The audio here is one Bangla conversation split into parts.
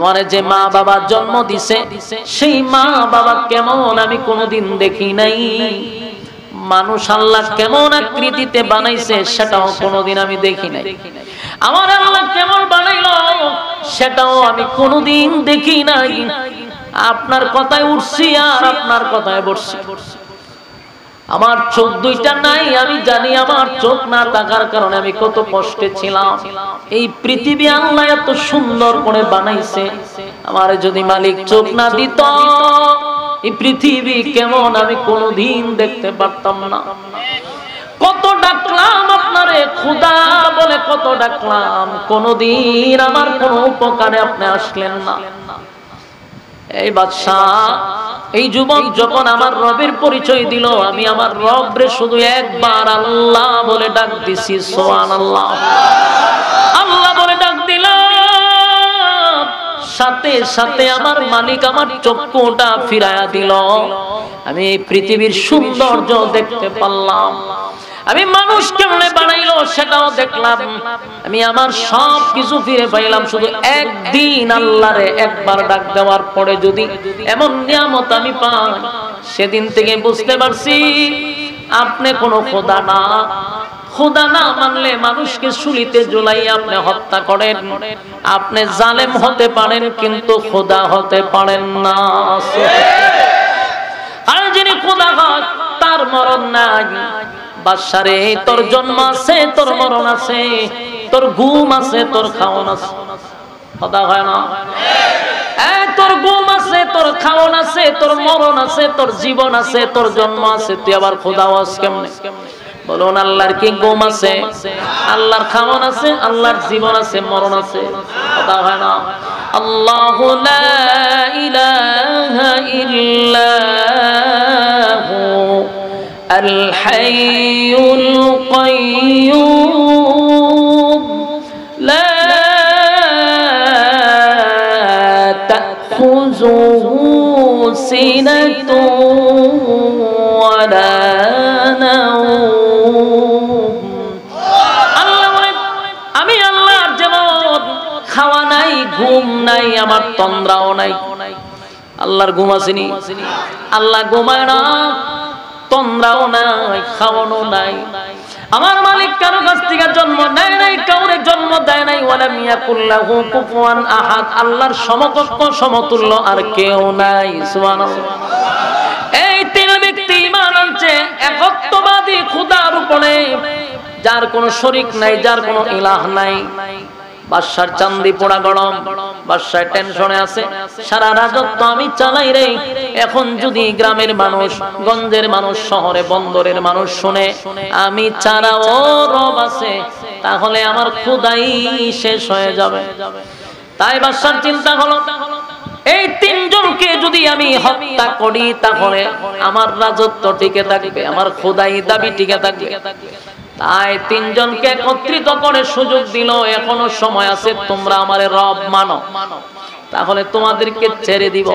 আমারে যে মা বাবা জন্ম দিছে সেই মা বাবা কেমন আমি কোনোদিন দেখি নাই। মানুষ আল্লাহ কেমন আকৃতিতে বানাইছে সেটাও কোনোদিন আমি দেখি নাই। আমার আল্লাহ কেমন বানাইলো সেটাও আমি কোনোদিন দেখি নাই। আপনার কথায় উঠছি আর আপনার কথায় বসছি। আমার চোখ দুইটা নাই, আমি জানি আমার চোখ না থাকার কারণে আমি কত কষ্টে ছিলাম। এই পৃথিবী আল্লাহ এত সুন্দর করে বানাইছে, আমার যদি মালিক চোখ না দিত এই পৃথিবী কেমন আমি কোনোদিন দেখতে পারতাম না। কত ডাকলাম আপনারে খোদা বলে, কত ডাকলাম, কোনোদিন আমার কোনো উপকারে আপনি আসলেন না। এই বাদশা, এই যুবক যখন আমার রবের পরিচয় দিল, আমি আমার রবরে শুধু একবার আল্লাহ বলে ডাক দিছি, সুবহানাল্লাহ, আল্লাহ বলে ডাক দিলাম। সাথে সাথে আমার মালিক আমার চক্ষুটা ফিরায়া দিল। আমি এই পৃথিবীর সৌন্দর্য দেখতে পারলাম। আমি মানুষ কেমনে বানাইলো সেটাও দেখলাম। আমি আমার সব কিছু ফিরে পাইলাম। শুধু একদিন আল্লাহরে একবার ডাক দেওয়ার পরে যদি এমন নিয়ামত আমি পাই, সেদিন থেকে বুঝতে পারছি আপনি কোনো খোদা না। খোদা না মানলে মানুষকে শুলিতে ঝুলাই আপনি হত্যা করেন। আপনি জালেম হতে পারেন কিন্তু খোদা হতে পারেন না। আর যিনি খোদা হয় তার মরণ নাই। বাদশারে, তোর জন্ম আছে, তোর মরণ আছে, তোর ঘুম আছে, তোর খাওয়ান আছে, খোদা হয় না? তোর ঘুম আছে, তোর খাওয়ান আছে, তোর মরণ আছে, তোর জীবন আছে, তোর জন্ম আছে, তুই আবার খোদা হস কেমনে? বলুন, আল্লাহর কি ঘুম আছে, আল্লাহর খাওয়ান আছে, আল্লাহর জীবন আছে, মরণ আছে, খোদা হয় না? আল্লাহু লা ইলাহা ইল্লাহু الحي القيوم لا تأخذه سنة ولا نوم। আমি আল্লাহর যেমন খাওয়া নাই, ঘুম নাই, আমার তন্দ্রাও নাই। আল্লাহর ঘুম আসেনি, আল্লাহ ঘুমায় না, তন্দ্রাও নাই, খাওয়ানো নাই। আমার মালিক কারো কাছ থেকে জন্ম নেয় নাই, কাউরে জন্ম দেয় নাই। ওয়ালাম ইয়াকুল লাহু কুফুয়ান আহাদ, আল্লাহর সমকক্ষ সমতুল্য আর কেউ নাই। সুবহানাল্লাহ। এই তিন ব্যক্তি ঈমান আনছে একত্ববাদী খোদার উপরে, যার কোনো শরীক নাই, যার কোনো ইলাহ নাই। বাদশার চান্দি পোড়া গরম, বাদশার টেনশনে আছে, সারা রাজত্ব আমি চালাই রে। এখন যদি গ্রামের মানুষ, গঞ্জের মানুষ, শহরে বন্দরের মানুষ শুনে আমি ছাড়া ও রব আছে, তাহলে আমার খোদাই শেষ হয়ে যাবে। তাই বাদশার চিন্তা হলো, এই তিনজনকে যদি আমি হত্যা করি তাহলে আমার রাজত্ব টিকে থাকবে, আমার খোদাই দাবি টিকে থাকবে। তাই তিনজনকে একত্রিত করে সুযোগ দিল, এখনো সময় আছে, তোমরা আমারে রব মানো, তাহলে তোমাদেরকে ছেড়ে দিব।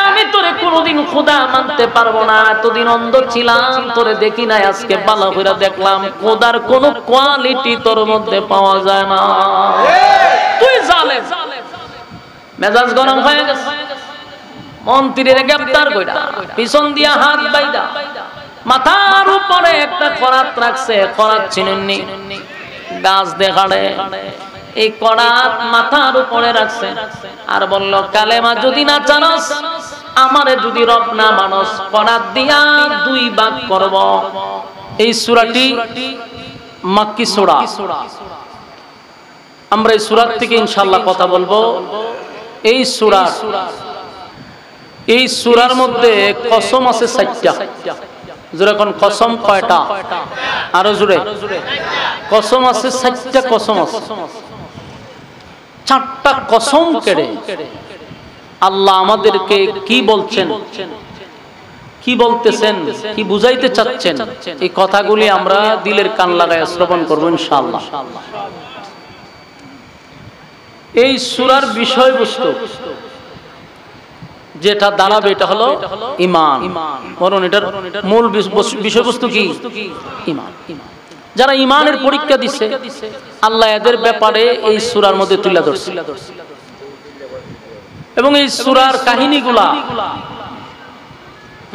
আমি তোরে কোনোদিন খোদা মানতে পারবো না, এতদিন অন্ধ ছিলাম, তোরে দেখি নাই, আজকে ভালো করে দেখলাম খোদার কোন কোয়ালিটি তোর মধ্যে পাওয়া যায় না। তুই জালেম। মেজাজ গরম হয়ে গেছে, মন্ত্রীরে গ্রেফতার কইরা পিছন দিয়া হাত বাইদা মাথার উপরে একটা করাত রাখছে। করাত চিনেননি? গাছ দেখাড়ে এই করাত মাথার উপরে রাখছে আর বলল, কালেমা যদি না জানোস, আমারে যদি রব না মানস, করাত দিয়া দুই ভাগ করব। এই সূরাটি মাক্কি সূরা। আমরা এই সূরা থেকে ইনশাআল্লাহ কথা বলবো। এই সূরার মধ্যে কসম আছে 4টা। যেরকম কসম কয়টা? আরো জোরে। কসম আছে 4টা। কসম আছে 4টা কসম কেড়ে আল্লাহ আমাদেরকে কি বলছেন, কি বলতেছেন, কি বুঝাইতে চাচ্ছেন, এই কথাগুলি আমরা দিলের কান লাগায় শ্রবণ করব ইনশাআল্লাহ। এই সূরার বিষয়বস্তু যেটা দাঁড়াবে এটা হলো ঈমান। বরং এটার মূল বিষয়বস্তু কি? ঈমান। যারা ঈমানের পরীক্ষা দিচ্ছে আল্লাহ এদের ব্যাপারে এই সূরার মধ্যে তুলে ধরছে। এবং এই সূরার কাহিনীগুলা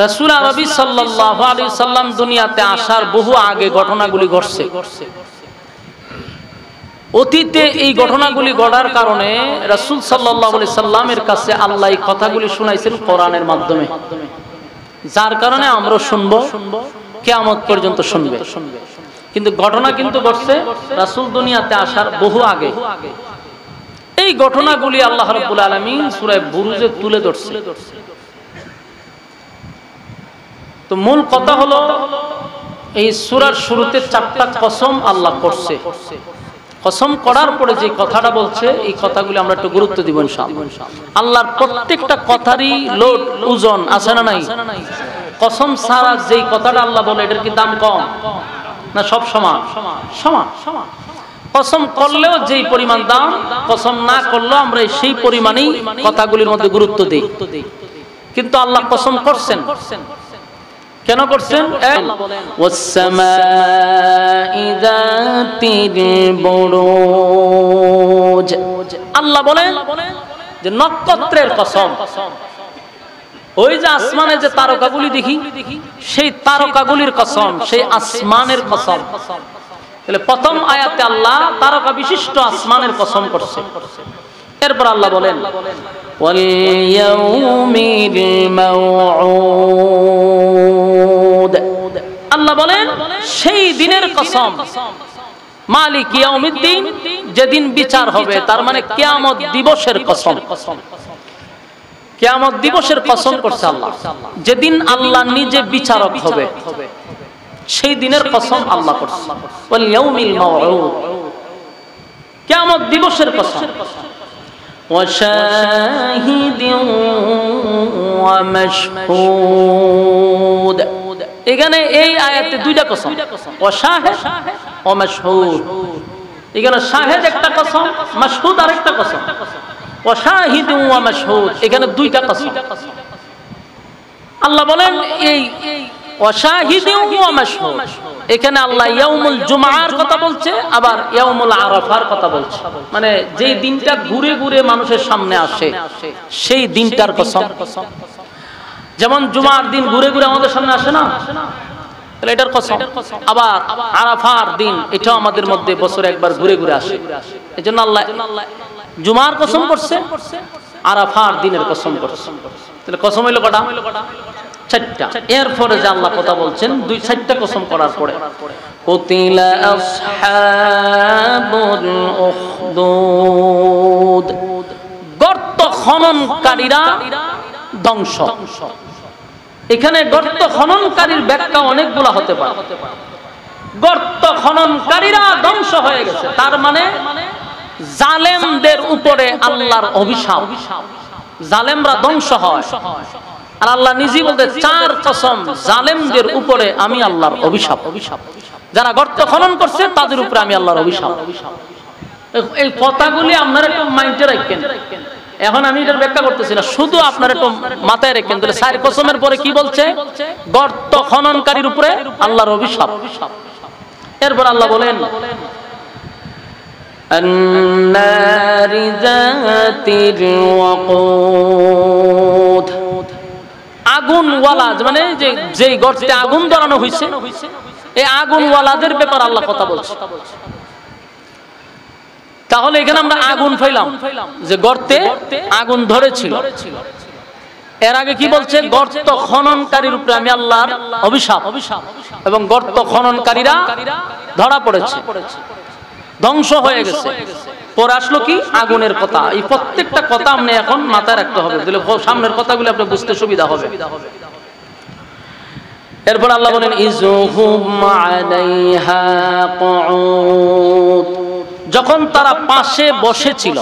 রাসূল আরবি সাল্লাল্লাহু আলাইহি সাল্লাম দুনিয়াতে আসার বহু আগে ঘটনাগুলি ঘটছে। অতীতে এই ঘটনাগুলি ঘটার কারণে রাসূল সাল্লাল্লাহু আলাইহি সাল্লামের কাছে আল্লাহ এই কথাগুলি শুনাইছেন কোরআনের মাধ্যমে, যার কারণে আমরা শুনবো, কিয়ামত পর্যন্ত শুনবে। কিন্তু ঘটনা কিন্তু ঘটছে রাসূল দুনিয়াতে আসার বহু আগে। এই ঘটনাগুলি আল্লাহ রাব্বুল আলামিন সূরা বুরুজে তুলে ধরছে। তো মূল কথা হলো এই সূরার শুরুতে 4টা কসম আল্লাহ করছে। কসম করার পরে যে কথাটা বলছে এই কথাগুলি আমরা একটু গুরুত্ব দিব ইনশাআল্লাহ। আল্লাহর প্রত্যেকটা কথারই লোড ওজন আছে না নাই? কসম ছাড়া যেই কথাটা আল্লাহ বলে এটার কি দাম কম না সব সমান? সমান। কসম করলেও যেই পরিমাণ দাম, কসম না করলেও আমরা সেই পরিমাণেই কথাগুলির মধ্যে গুরুত্ব দেই। কিন্তু আল্লাহ কসম করছেন, কেন করছেন? আল্লাহ বলেন যে নক্ষত্রের কসম, ওই যে আসমানে যে তারকাগুলি দেখি সেই তারকাগুলির কসম, সেই আসমানের কসম। তাহলে প্রথম আয়াতে আল্লাহ তারকা বিশিষ্ট আসমানের কসম করছে। এরপর আল্লাহ বলেন ওয়াল ইয়াউমিল মাউউদ, আল্লাহ বলেন সেই দিনের কসম, মালিক ইয়াউমিদ্দিন, যেদিন বিচার হবে, তার মানে কিয়ামত দিবসের কসম। কিয়ামত দিবসের কসম করছে আল্লাহ, যেদিন আল্লাহ নিজে বিচারক হবে সেই দিনের কসম আল্লাহ করছে। ওয়াল ইয়াউমিল মাউউদ, কিয়ামত দিবসের কসম। ওয়া শাহিদিন ওয়া মাশহুদ, এখানে এই আয়াতে দুইটা কসম, ওয়া শাহিদ ওয়া মাশহুদ। এখানে শাহিদ একটা কসম, মাশহুদ আরেকটা কসম। ওয়া শাহিদিন ওয়া মাশহুদ, এখানে দুইটা কসম। আল্লাহ বলেন এই এখানে আল্লাহ ইয়াউমুল জুমআর কথা বলছে, আবার ইয়াউমুল আরাফার কথা বলছে, মানে যেই দিনটা ঘুরে ঘুরে মানুষের সামনে আসে সেই দিনটার কসম। যেমন জুমার দিন ঘুরে ঘুরে আমাদের সামনে আসে না, তাহলে এটার কসম। আবার আরাফার দিন এটাও আমাদের মধ্যে বছরে একবার ঘুরে ঘুরে আসে, এজন্য আল্লাহ জুমার কসম করছে, আরাফার দিনের কসম করছে। তাহলে কসম হইল কটা? 4টা। এরপরে যে আল্লাহ কথা বলছেন 4টা কসম করার পরে কুতিলা আসহাবুল উখদুদ, গর্ত খননকারীরা ধ্বংস। এখানে গর্ত খননকারীর ব্যাখ্যা অনেকগুলা হতে পারে। গর্ত খননকারীরা ধ্বংস হয়ে গেছে, তার মানে জালেমদের উপরে আল্লাহর অভিশাপ, জালেমরা ধ্বংস হয়। আর আল্লাহ নিজেই বলতে 4 কসম, জালেমদের উপরে আমি আল্লাহর অভিশাপ। যারা গর্ত খনন করছে তাদের উপরে আমি আল্লাহর অভিশাপ। এই কথাগুলি আপনারা একটু মাইন্ডে রাখবেন। এখন আমি এটার ব্যাখ্যা করতেছি না, শুধু আপনারা একটু মাথায় রাখবেন। তাহলে 4 কসমের পরে কি বলছে? গর্ত খননকারীর উপরে আল্লাহর অভিশাপ। এরপর আল্লাহ বলেন আন-নারি যাতির ওয়াকুদ, আগুনওয়ালা, মানে যে গর্তে আগুন ধরানো হয়েছে এই আগুনওয়ালাদের ব্যাপার আল্লাহ কথা বলছে। তাহলে এখানে আমরা আগুন পাইলাম যে গর্তে আগুন ধরেছিল। এর আগে কি বলছে? গর্ত খননকারীর উপরে আমি আল্লাহর অভিশাপ, এবং গর্ত খননকারীরা ধরা পড়েছে, ধ্বংস হয়ে গেছে। পরে আসলো কি? আগুনের কথা। এই প্রত্যেকটা কথা আপনি এখন মাথায় রাখতে হবে, তাহলে সামনের কথাগুলো আপনি বুঝতে সুবিধা হবে। এরপর আল্লাহ বলেন ইযহুম আলাইহা কুউদ, যখন তারা পাশে বসেছিল,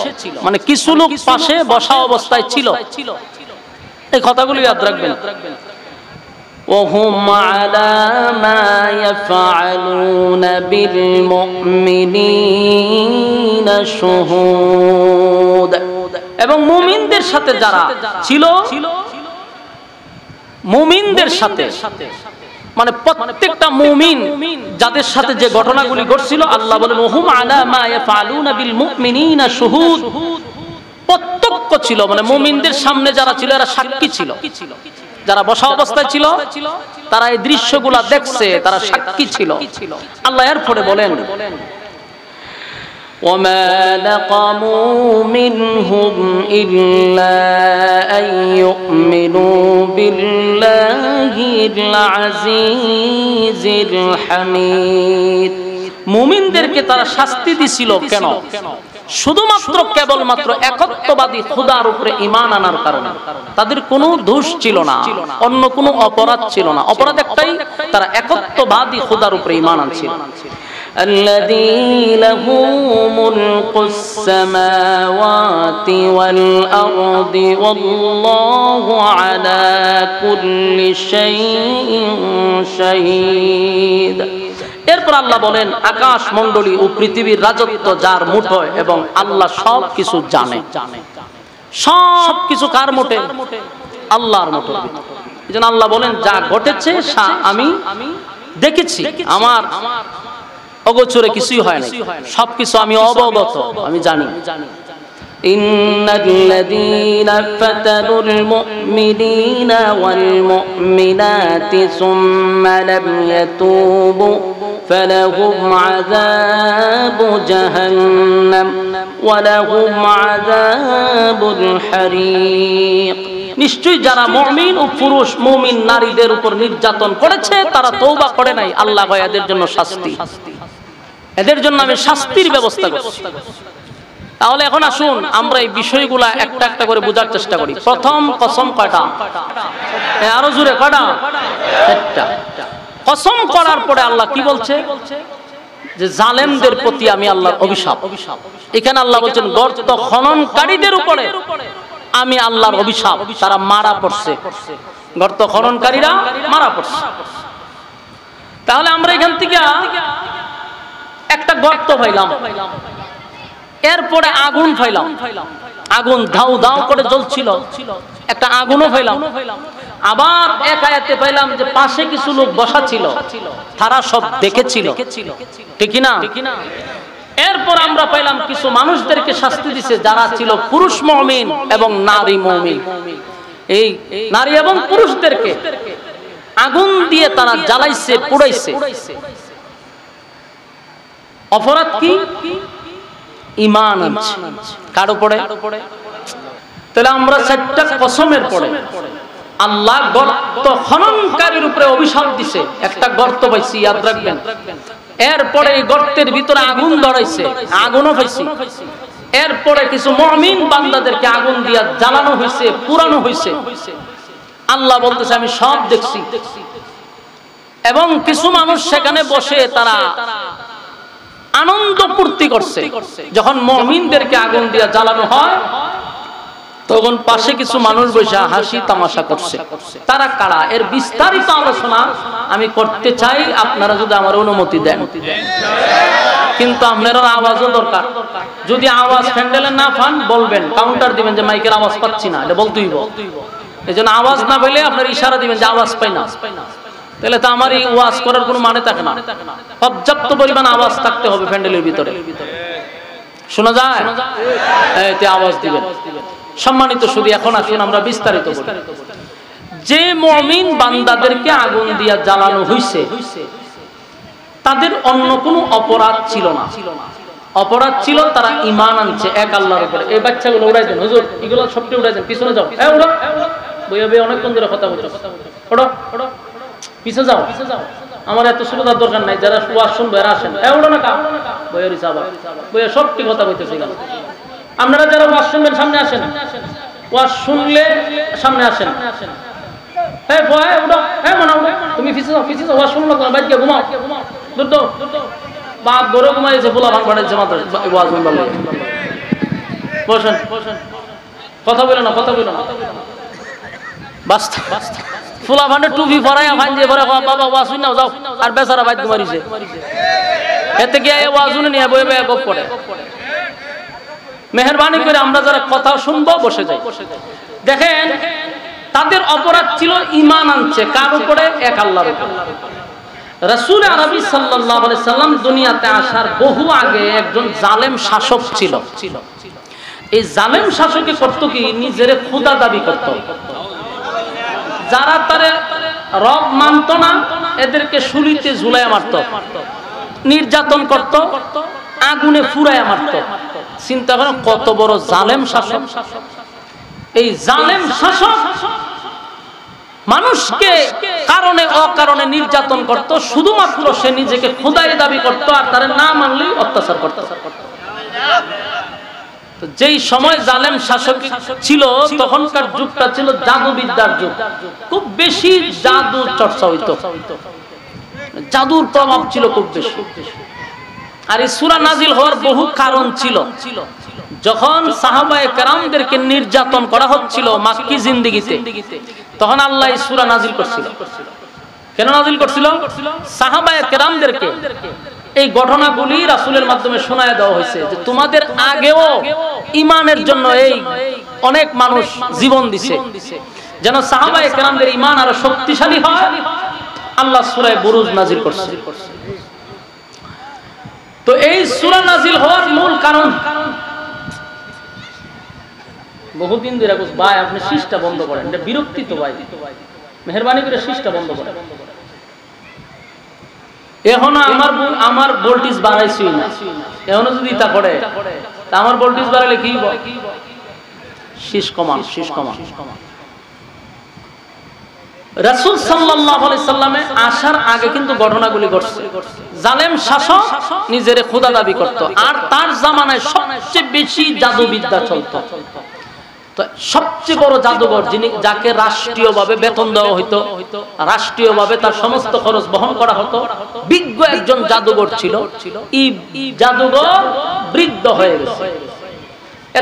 মানে কিছু লোক পাশে বসা অবস্থায় ছিল। এই কথাগুলো ইয়াদ রাখবেন। وهم على ما يفعلون بالمؤمنين شهود, এবং মুমিনদের সাথে যারা ছিল, মুমিনদের সাথে মানে প্রত্যেকটা মুমিন যাদের সাথে যে ঘটনাগুলি ঘটছিল, আল্লাহ বলেন ওহুম আলা মা ইয়াফআলুনা বিল মুমিনিনা শুহুদ, প্রত্যক্ষ ছিল, মানে মুমিনদের সামনে যারা ছিল এরা সাক্ষী ছিল, যারা বসা অবস্থায় ছিল তারা এই দৃশ্যগুলা দেখছে, তারা সাক্ষী ছিল। আল্লাহ এরপরে বলেন وما نقموا منهم إلا أن يؤمنوا بالله العزيز الحميد। মুমিনদেরকে তারা শাস্তি দিছিল কেন? শুধুমাত্র কেবলমাত্র একত্ববাদী খোদার উপরে ঈমান আনার কারণে। তাদের কোনো দোষ ছিল না, অন্য কোনো অপরাধ ছিল না। অপরাধ একটাই, তারা একত্ববাদী খোদার উপরে ঈমান আনছিল। الذي له ملك السماوات والأرض والله على كل شيء شهيد। এরপর আল্লাহ বলেন আকাশ মণ্ডলী ও পৃথিবীর রাজত্ব যার মুঠোয় এবং আল্লাহ সব কিছু জানে। সব কিছু কার মুঠে? আল্লাহর মুঠোয়। এজন্য আল্লাহ বলেন যা ঘটেছে আমি দেখেছি, আমার অগোচরে কিছুই হয় না, সবকিছু আমি অবগত, আমি জানি। ইন্নাল্লাযীনা ফাতানুল মুমিনিনা ওয়াল মুমিনাতি সুম্মা লাম ইয়াতুবু ফালাহুম আযাবু জাহান্নাম ওয়া লাহুম আযাবুল হারীক। নিশ্চয়ই যারা মুমিন ও পুরুষ মুমিন নারীদের উপর নির্যাতন করেছে তারা তওবা করে নাই, আল্লাহ কয় এদের জন্য শাস্তি, এদের জন্য আমি শাস্তির ব্যবস্থা করছি। তাহলে এখন আসুন আমরা এই বিষয়গুলা একটা একটা করে বোঝার চেষ্টা করি। প্রথম কসম কয়টা? আরো জোরে কয়টা? চারটা। কসম করার পরে আল্লাহ কি বলছে? যে জালেমদের প্রতি আমি আল্লাহর অভিশাপ। এখানে আল্লাহ বলছেন গর্ত খননকারীদের উপরে আমি আল্লাহর অভিশাপ, তারা মারা পড়ছে, গর্ত খননকারীরা মারা পড়ছে। তাহলে আমরা এখান থেকে একটা গর্ত পাইলাম, এরপরে আগুন পাইলাম, আগুন ধাউ ধাউ করে জ্বলছিল, একটা আগুনও পাইলাম। আবার এক আয়াতে পাইলাম যে পাশে কিছু লোক বসা ছিল, তারা সব দেখেছিল, ঠিক না? এরপর আমরা পাইলাম কিছু মানুষদেরকে শাস্তি দিছে যারা ছিল পুরুষ মুমিন এবং নারী মুমিন। এই নারী এবং পুরুষদেরকে আগুন দিয়ে তারা জ্বালাইছে, পুড়াইছে। অপরাধ কি? ঈমান আনছে কার উপরে? তাহলে আমরা চারটা কসমের পরে আল্লাহ গর্ত খননকারীর উপরে অভিশাপ দিছে। একটা গর্ত পাইছি, ইয়াদ রাখবেন। এরপরে এই গর্তের ভিতরে আগুন ধরাইছে, আগুনও পাইছি। এরপরে কিছু মুমিন বান্দাদেরকে আগুন দিয়া জ্বালানো হয়েছে, পুরানো হয়েছে। আল্লাহ বলতেছে আমি সব দেখছি। এবং কিছু মানুষ সেখানে বসে তারা আনন্দ ফুর্তি করছে। যখন মুমিনদেরকে আগুন দিয়া জ্বালানো হয় তখন পাশে কিছু মানুষ বসে হাসি তামাশা করছে। তারা কারা? এর বিস্তারিত আলোচনা আমি করতে চাই, আপনারা যদি আমার অনুমতি দেন। কিন্তু আপনার আওয়াজও দরকার। যদি আওয়াজ প্যান্ডেলে না পান বলবেন, কাউন্টার দিবেন যে মাইকের আওয়াজ পাচ্ছি না, এটা বলতেই। এই জন্য আওয়াজ না পেলে আপনার ইশারা দিবেন যে আওয়াজ পাই না। তাহলে তো আমার এই ওয়াজ করার কোনো মানে থাকে না। পর্যাপ্ত পরিমাণ আওয়াজ থাকতে হবে প্যান্ডেলের ভিতরে, শোনা যায় এতে আওয়াজ দিবেন। সম্মানিত শুধু এখন আসুন আমরা বিস্তারিত বলি। যে মুমিন বান্দাদেরকে আগুন দিয়া জ্বালানো হইছে তাদের অন্য কোনো অপরাধ ছিল না। অপরাধ ছিল তারা ঈমান আনছে এক আল্লাহর উপরে। এই বাচ্চাগুলো উড়াই দেন হুজুর, এগুলো সবটি উড়াই দেন, পিছনে যাও। হ্যাঁ ওড়ো, বইয়া বইয়া অনেকক্ষণ ধরে কথা বলছো, ওড়ো ওড়ো, পিছে যাও। আমার এত সুবিধার দরকার নাই, যারা ওয়াজ শুনবে এরা আসেন। হ্যাঁ ওড়ো না কা, বইয়া রিসা বইয়া সবটি কথা বলতেছি। আপনারা যারা ওয়াজ শুনবেন সামনে আসেন, ওয়াজ শুনলে সামনে আসেন। হ্যাঁ ভয় উঠো, হ্যাঁ মনে উঠো, তুমি পিছিয়ে যাও, পিছিয়ে যাও। ওয়াজ শুনলো তোমার বাইক ঘুমাও, দুটো বাপ ঘরে ঘুমাইছে, পোলা ভাঙ পাঠাইছে মাত্র ওয়াজ শুনবার লাগে। বসেন, কথা বলো না, কথা বলো না। বাস্তা ফুলা ভান্ডে টুপি পরাইয়া ভান যে পরে বাবা ওয়াজ শুন নাও যাও, আর বেচারা বাইক ঘুমাইছে। এতে গিয়ে ওয়াজ শুনে নিয়ে বই বই গপ পড়ে। মেহেরবানি করে আমরা যারা কথা শুনবো বসে যাই। দেখেন তাদের অপরাধ ছিল ঈমান আনছে কার উপরে? এক আল্লাহর উপরে। রাসূল আরবি সাল্লাল্লাহু আলাইহি সাল্লাম দুনিয়াতে আসার বহু আগে একজন জালেম শাসক ছিল। এই জালেম শাসকে করত কি, নিজের খোদা দাবি করত। যারা তারে রব মানত না এদেরকে শুলিতে ঝুলাইয়া মারত, নির্যাতন করত, আগুনে পুড়াইয়া মারত। চিন্তা করেন কত বড় জালেম শাসক। এই জালেম শাসক মানুষকে কারণে অকারণে নির্যাতন করত, শুধুমাত্র সে নিজেকে খোদাই দাবি করত, আর তারে না মানলেই অত্যাচার করত। যেই সময় জালেম শাসক ছিল তখনকার যুগটা ছিল জাদুবিদ্যার যুগ। খুব বেশি জাদু চর্চা হইত, জাদুর প্রভাব ছিল খুব বেশি। আর এই সূরা নাজিল হওয়ার বহু কারণ ছিল। যখন সাহাবায়ে কেরামদেরকে নির্যাতন করা হচ্ছিল মাক্কি জিন্দেগিতে, তখন আল্লাহ এই সূরা নাজিল করছিল। কেন নাজিল করছিল? সাহাবায়ে কেরামদেরকে এই ঘটনাগুলি রাসূলের মাধ্যমে শোনায় দেওয়া হয়েছে যে তোমাদের আগেও ঈমানের জন্য এই অনেক মানুষ জীবন দিছে, যেন সাহাবায়ে কেরামদের ঈমান আরো শক্তিশালী হয়। আল্লাহ সূরা বুরুজ নাজিল করছে। তো এই সূরা নাজিল হওয়ার মূল কারণ, বহুদিন ধরে ভাই আপনি শীষটা বন্ধ করেন, এটা বিরক্তি তো ভাই, মেহেরবানি করে শীষটা বন্ধ করেন। এখনো আমার ভোল্টেজ বাড়াইছি না, এখনো যদি তা করে তা আমার ভোল্টেজ বাড়ালে কি শীষ কমান, শীষ কমান। রাসূল সাল্লাল্লাহু আলাইহি সাল্লামে আসার আগে কিন্তু ঘটনাগুলি ঘটছে। জালেম শাসক নিজের খোদা দাবি করত, আর তার জামানায় সবচেয়ে বেশি জাদুবিদ্যা চলত। তো সবচেয়ে বড় জাদুঘর যিনি, যাকে রাষ্ট্রীয়ভাবে বেতন দেওয়া হইতো, রাষ্ট্রীয়ভাবে তার সমস্ত খরচ বহন করা হতো, বিজ্ঞ একজন জাদুঘর ছিল। এই জাদুঘর বৃদ্ধ হয়ে গেছে।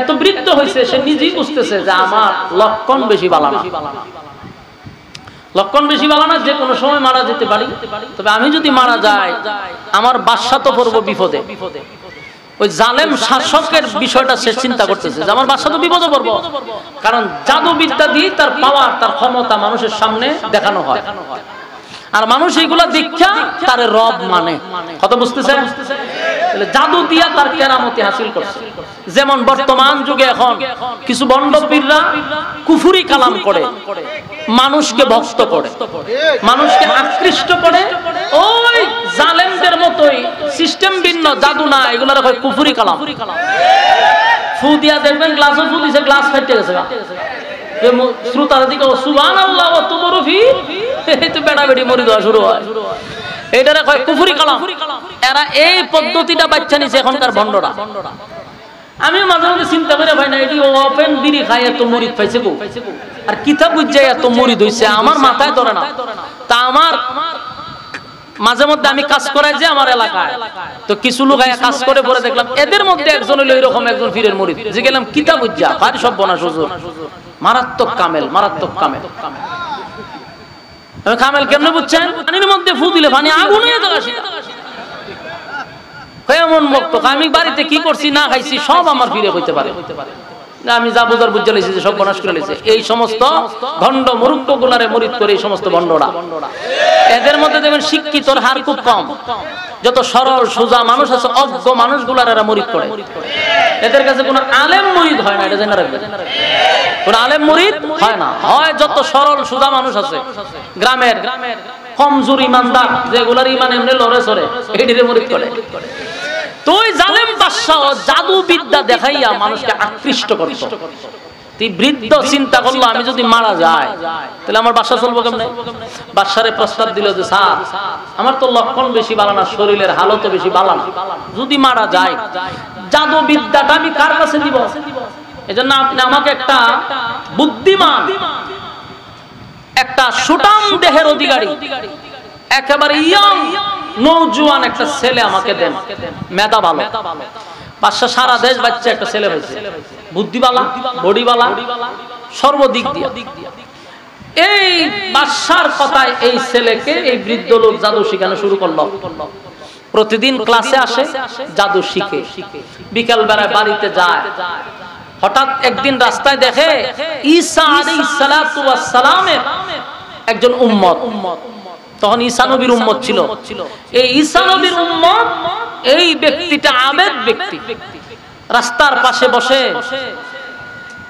এত বৃদ্ধ হয়েছে সে নিজেই বুঝতেছে যে আমার লক্ষণ বেশি ভালো না, লক্ষণ বেশি ভালো না, যে কোনো সময় মারা যেতে পারি। তবে আমি যদি মারা যাই আমার বাদশা তো পড়বো বিপদে। ওই জালেম শাসকের বিষয়টা সে চিন্তা করতেছে যে আমার বাদশা তো বিপদে পড়বো, কারণ জাদুবিদ্যা দিয়ে তার পাওয়ার, তার ক্ষমতা মানুষের সামনে দেখানো হয়, আর মানুষ এইগুলা দীক্ষা তার রব মানে। কত বুঝতেছেন? জাদু দিয়া তার কেরামতি হাসিল করছে। যেমন বর্তমান যুগে এখন কিছু বন্ড পীররা কুফরি কালাম করে, মানুষকে ভক্ত করে, মানুষকে আকৃষ্ট করে। ওই জালেমদের মতোই সিস্টেম ভিন্ন, জাদু না, এগুলো হয় কুফরি কালাম। ফু দিয়া দেখবেন গ্লাসও ফু দিছে, গ্লাস ফাইটে গেছে। শ্রোতার দিকে সুবহানাল্লাহ ওয়া তুবরুফি, এই তো বেড়া বেড়ি মরি দেওয়া শুরু হয়। এইটারে কয় কুফরি কালাম। এরা এই পদ্ধতিটা বাচ্চা নিছে এখনকার ভণ্ডরা। আমিও মাঝে মাঝে চিন্তা করে ভাই না, এটি ওপেন বিড়ি খাই এত মরিদ পাইছে গো, আর কিতাব বুঝাই এত মরিদ হইছে, আমার মাথায় ধরে না। তা আমার মাঝে মধ্যে আমি কাজ করাই যে আমার এলাকায়, তো কিছু লোক কাজ করে পরে দেখলাম এদের মধ্যে একজন হইলো এরকম একজন ফিরের মরিদ। যে গেলাম কিতাব বুঝা ভারী সব বনাস হুজুর, মারাত্মক কামেল, মারাত্মক কামেল। কামেল কেমনে বুঝছেন? পানির মধ্যে ফু দিলে পানি আগুন হয়ে যাচ্ছে। কেমন মুক্ত, আমি বাড়িতে কি করছি না খাইছি সব আমার ফিরে হইতে পারে। আমি যা বুঝার বুঝে লেছি যে সব বনাশ করে লেছে। এই সমস্ত ভণ্ড মূর্খ গুলারে মরিদ করে এই সমস্ত ভণ্ডরা। এদের মধ্যে দেখবেন শিক্ষিতর হার খুব কম। যত সরল সোজা মানুষ আছে, অজ্ঞ মানুষগুলার এরা মরিদ করে। এদের কাছে কোনো আলেম মরিদ হয় না, এটা জেনে রাখবেন। কোন আলেম মরিদ হয় না, হয় যত সরল সোজা মানুষ আছে গ্রামের কমজোর ইমানদার, যেগুলার ইমান এমনি লড়ে সরে, এটিরে মরিদ করে। তো ওই জালেম বাদশাহ জাদুবিদ্যা দেখাইয়া মানুষকে আকৃষ্ট করত। বৃদ্ধ চিন্তা করলো আমি যদি মারা যাই তাহলে আমার বাদশা চলবো কেমনে? বাদশারে প্রস্তাব দিল যে স্যার আমার তো লক্ষণ বেশি ভালো না, শরীরের হালতও বেশি ভালো না, যদি মারা যায় জাদুবিদ্যাটা আমি কার কাছে দিব? এজন্য আপনি আমাকে একটা বুদ্ধিমান, একটা সুঠাম দেহের অধিকারী, একেবারে ইয়ং নওজোয়ান একটা ছেলে আমাকে দেন, মেধা ভালো। বাদশা সারা দেশ বাচ্চা একটা ছেলে হয়েছে, বুদ্ধিবালা, বডিবালা, সর্বদিক দিয়ে। এই বাদশার কথায় এই ছেলেকে এই বৃদ্ধ লোক জাদু শিখানো শুরু করলো। প্রতিদিন ক্লাসে আসে, জাদু শিখে, বিকাল বেলায় বাড়িতে যায়। হঠাৎ একদিন রাস্তায় দেখে ঈসা আলাইহিস সালাতু ওয়াস সালামের একজন উম্মত, তখন ঈসা নবীর উম্মত ছিল। এই ঈসা নবীর উম্মত, এই ব্যক্তিটা আবেদ ব্যক্তি, রাস্তার পাশে বসে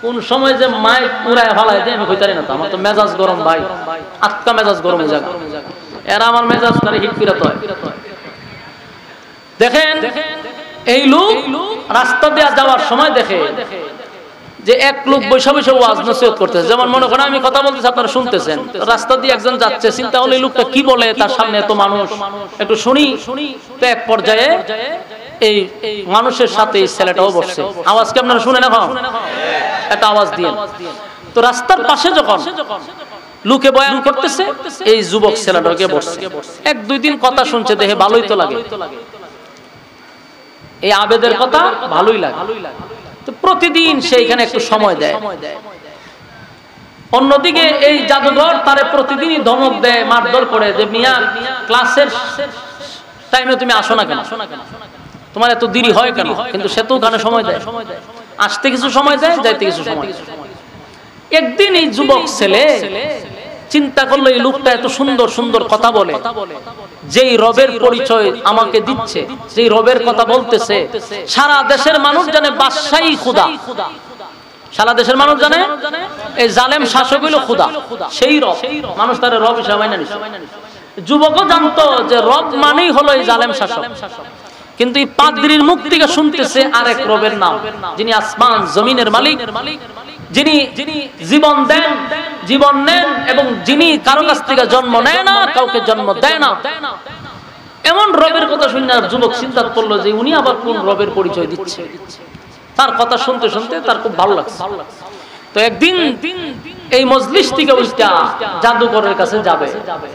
কোন সময় যে মাইক পুরায় ফালায় দেয় আমি কইতারি না। তো আমার তো মেজাজ গরম ভাই, আত্মা মেজাজ গরম হয়ে যায়। এরা আমার মেজাজ তারে হিট ফিরাতে হয়। দেখেন এই লোক রাস্তা দিয়ে যাওয়ার সময় দেখে যে এক লোক বৈশা বৈশা ওয়াজ নসিহত করতেছে। যেমন মনে করেন আমি কথা বলতেছি, আপনারা শুনতেছেন, রাস্তা দিয়ে একজন যাচ্ছে, চিন্তা হলো এই লোকটা কি বলে, তার সামনে এত মানুষ, একটু শুনি। তো এক পর্যায়ে এই মানুষের সাথে এই ছেলেটাও বসছে। আওয়াজ কি আপনারা শুনেন? এখন একটা আওয়াজ দিয়ে। তো রাস্তার পাশে যখন লোকে বয়ান করতেছে, এই যুবক ছেলেটাকে বসছে। এক দুই দিন কথা শুনছে, দেখে ভালোই তো লাগে, এই আবেদের কথা ভালোই লাগে। তো প্রতিদিন সেইখানে একটু সময় দেয়। অন্যদিকে এই জাদুঘর তারে প্রতিদিনই ধমক দেয়, মারধর করে, যে মিয়া ক্লাসের টাইমে তুমি আসো না কেন, তোমার এত দেরি হয় কেন? কিন্তু সে তো ওখানে সময় দেয়, আসতে কিছু সময় দেয়, যাইতে কিছু সময়। একদিন এই যুবক ছেলে চিন্তা করলো, এই লোকটা এত সুন্দর সুন্দর কথা বলে, যেই রবের পরিচয় আমাকে দিচ্ছে, যেই রবের কথা বলতেছে, সারা দেশের মানুষ জানে বাদশাহী খোদা, সারা দেশের মানুষ জানে এই জালেম শাসক হইল খোদা, সেই রব, মানুষ তার রব হিসাবে মাইনা নিছে। যুবকও জানতো যে রব মানেই হলো এই জালেম শাসক, কিন্তু এই পাদ্রীর মুখ থেকে শুনতেছে আরেক রবের নাম, যিনি আসমান জমিনের মালিক, যিনি জীবন দেন, জীবন নেন, এবং যিনি কারো কাছ থেকে জন্ম নেয় না, কাউকে জন্ম দেয় না, এমন রবের কথা শুনে যুবক চিন্তা করলো যে উনি আবার কোন রবের পরিচয় দিচ্ছে। তার কথা শুনতে শুনতে তার খুব ভালো লাগছে। তো একদিন এই মজলিস থেকে উল্টা জাদুঘরের কাছে যাবে।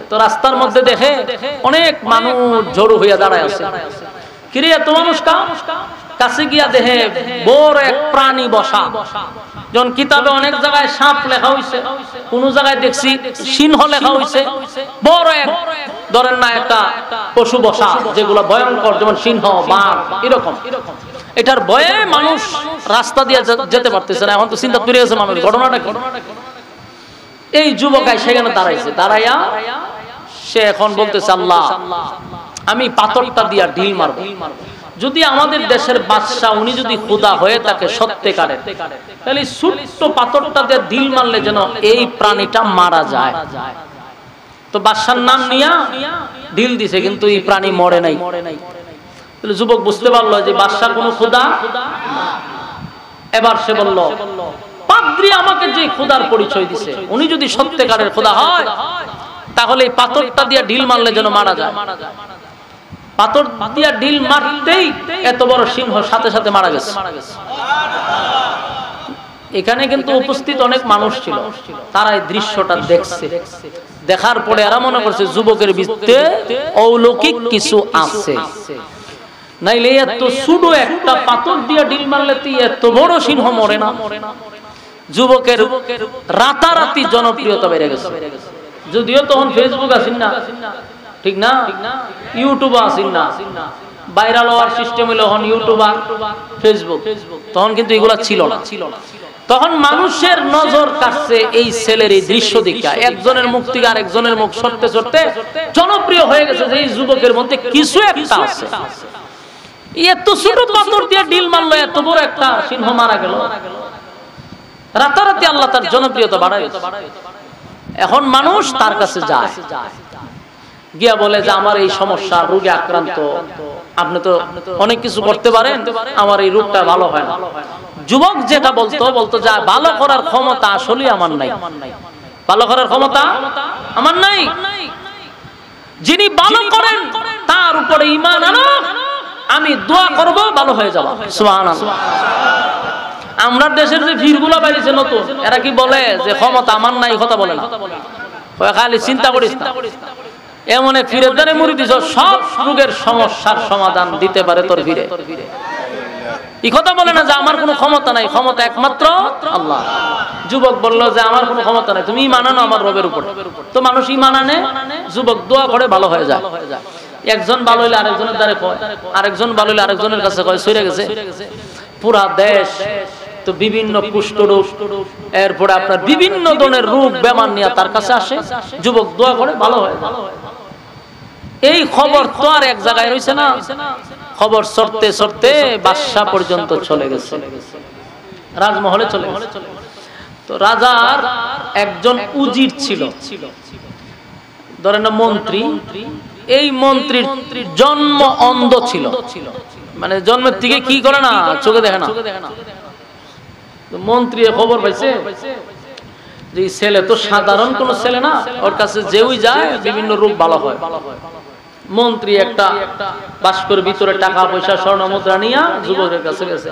তো রাস্তার মধ্যে দেখে অনেক মানুষ জড়ো হইয়া দাঁড়ায় আছে। কিরে এত মানুষ কাছে গিয়া দেখে বড় এক প্রাণী বসা। যখন কিতাবে অনেক জায়গায় সাপ লেখা হইছে, কোন জায়গায় দেখছি সিংহ লেখা হইছে, বড় এক ধরেন না একটা পশু বসা, যেগুলো ভয়ঙ্কর, যেমন সিংহ, বাঘ, এরকম। এটার ভয়ে মানুষ রাস্তা দিয়ে যেতে পারতেছে না। এখন তো চিন্তা করে গেছে মানুষ, ঘটনাটা কি? এই যুবকায় সেখানে দাঁড়াইছে, দাঁড়াইয়া সে এখন বলতেছে, আল্লাহ আমি পাথরটা দিয়া ঢিল মারব, যদি আমাদের দেশের বাদশা উনি যদি খোদা হয়ে থাকে সত্যিকারের, তাহলে ছোট্ট পাথরটা দিয়ে ঢিল মারলে যেন এই প্রাণীটা মারা যায়। তো বাদশার নাম নিয়া ঢিল দিছে, কিন্তু এই প্রাণী মরে নাই। তাহলে যুবক বুঝতে পারলো যে বাদশা কোনো খোদা। এবার সে বলল, পাদ্রী আমাকে যে খোদার পরিচয় দিছে, উনি যদি সত্যিকারের খোদা হয়, তাহলে এই পাথরটা দিয়ে ঢিল মারলে যেন মারা যায়। পাথর দিয়া ঢিল মারতেই এত বড় সিংহ সাথে সাথে মারা গেছে। এখানে কিন্তু উপস্থিত অনেক মানুষ ছিল, তারা এই দৃশ্যটা দেখছে। দেখার পরে এরা মনে করছে যুবকের ভিতরে অলৌকিক কিছু আছে, নাইলে এত ছোট একটা পাথর দিয়া ঢিল মারলে এত বড় সিংহ মরে না। যুবকের রাতারাতি জনপ্রিয়তা বেড়ে গেছে। যদিও তখন ফেসবুক আসেন না, ঠিক না, ইউটিউব আসেন না, ভাইরাল হওয়ার সিস্টেম হলো এখন ইউটিউব আর ফেসবুক। তখন কিন্তু এগুলা ছিল না। তখন মানুষের নজর কাটছে এই ছেলের এই দৃশ্য দেখা, একজনের মুখ থেকে আরেকজনের মুখ সরতে সরতে জনপ্রিয় হয়ে গেছে যে এই যুবকের মধ্যে কিছু একটা আছে। এত ছোট পাথর দিয়ে ঢিল মারলো, এত বড় একটা সিংহ মারা গেল। রাতারাতি আল্লাহ তার জনপ্রিয়তা বাড়ায়। এখন মানুষ তার কাছে যায়, গিয়া বলে যে আমার এই সমস্যা, রোগে আক্রান্ত, আপনি তো অনেক কিছু করতে পারেন, আমার এই রোগটা ভালো হয় না। যুবক যেটা বলতো যে ভালো করার ক্ষমতা আসলে আমার নাই, ভালো করার ক্ষমতা আমার নাই। যিনি ভালো করেন তার উপরে ঈমান আনো, আমি দোয়া করব ভালো হয়ে যাবে। সুবহানাল্লাহ। আমরা দেশের যে পীরগুলো বাইরেছে নতুন, এরা কি বলে যে ক্ষমতা আমার নাই, কথা বলে না, খালি চিন্তা করিস না। এমন এক ফিরে দানে মুড়ি দিছ, সব রোগের সমস্যার সমাধান দিতে পারে তোর ফিরে। এই কথা বলে না যে আমার কোনো ক্ষমতা নাই, ক্ষমতা একমাত্র আল্লাহ। যুবক বলল যে আমার কোনো ক্ষমতা নাই, তুমি ঈমান আনো আমার রবের উপর। তো মানুষ ঈমান আনে, যুবক দোয়া করে ভালো হয়ে যায়। একজন ভালো হইলে আরেকজনের দ্বারে কয়, আরেকজন ভালো হইলে আরেকজনের কাছে কয়, সরে গেছে। পুরা দেশ তো বিভিন্ন কুষ্ঠ রোগ, এরপরে আপনার বিভিন্ন ধরনের রোগ বেমার নিয়ে তার কাছে আসে, যুবক দোয়া করে ভালো হয়। এই খবর তো আর এক জায়গায় রয়েছে না, খবর ছড়তে ছড়তে বাদশাহ পর্যন্ত চলে গেছে, রাজমহলে চলে গেছে। তো রাজার একজন উজির ছিল, ধরেন না মন্ত্রী। এই মন্ত্রীর জন্ম অন্ধ ছিল, মানে জন্মের থেকে কি করে না, চোখে দেখে না। মন্ত্রী খবর পাইছে যে ছেলে তো সাধারণ কোন ছেলে না, ওর কাছে যেই যায় বিভিন্ন রোগ ভালো হয়। মন্ত্রী একটা বাস্কর ভিতরে টাকা পয়সা স্বর্ণ মুদ্রা নিয়ে যুবকের কাছে গেছে,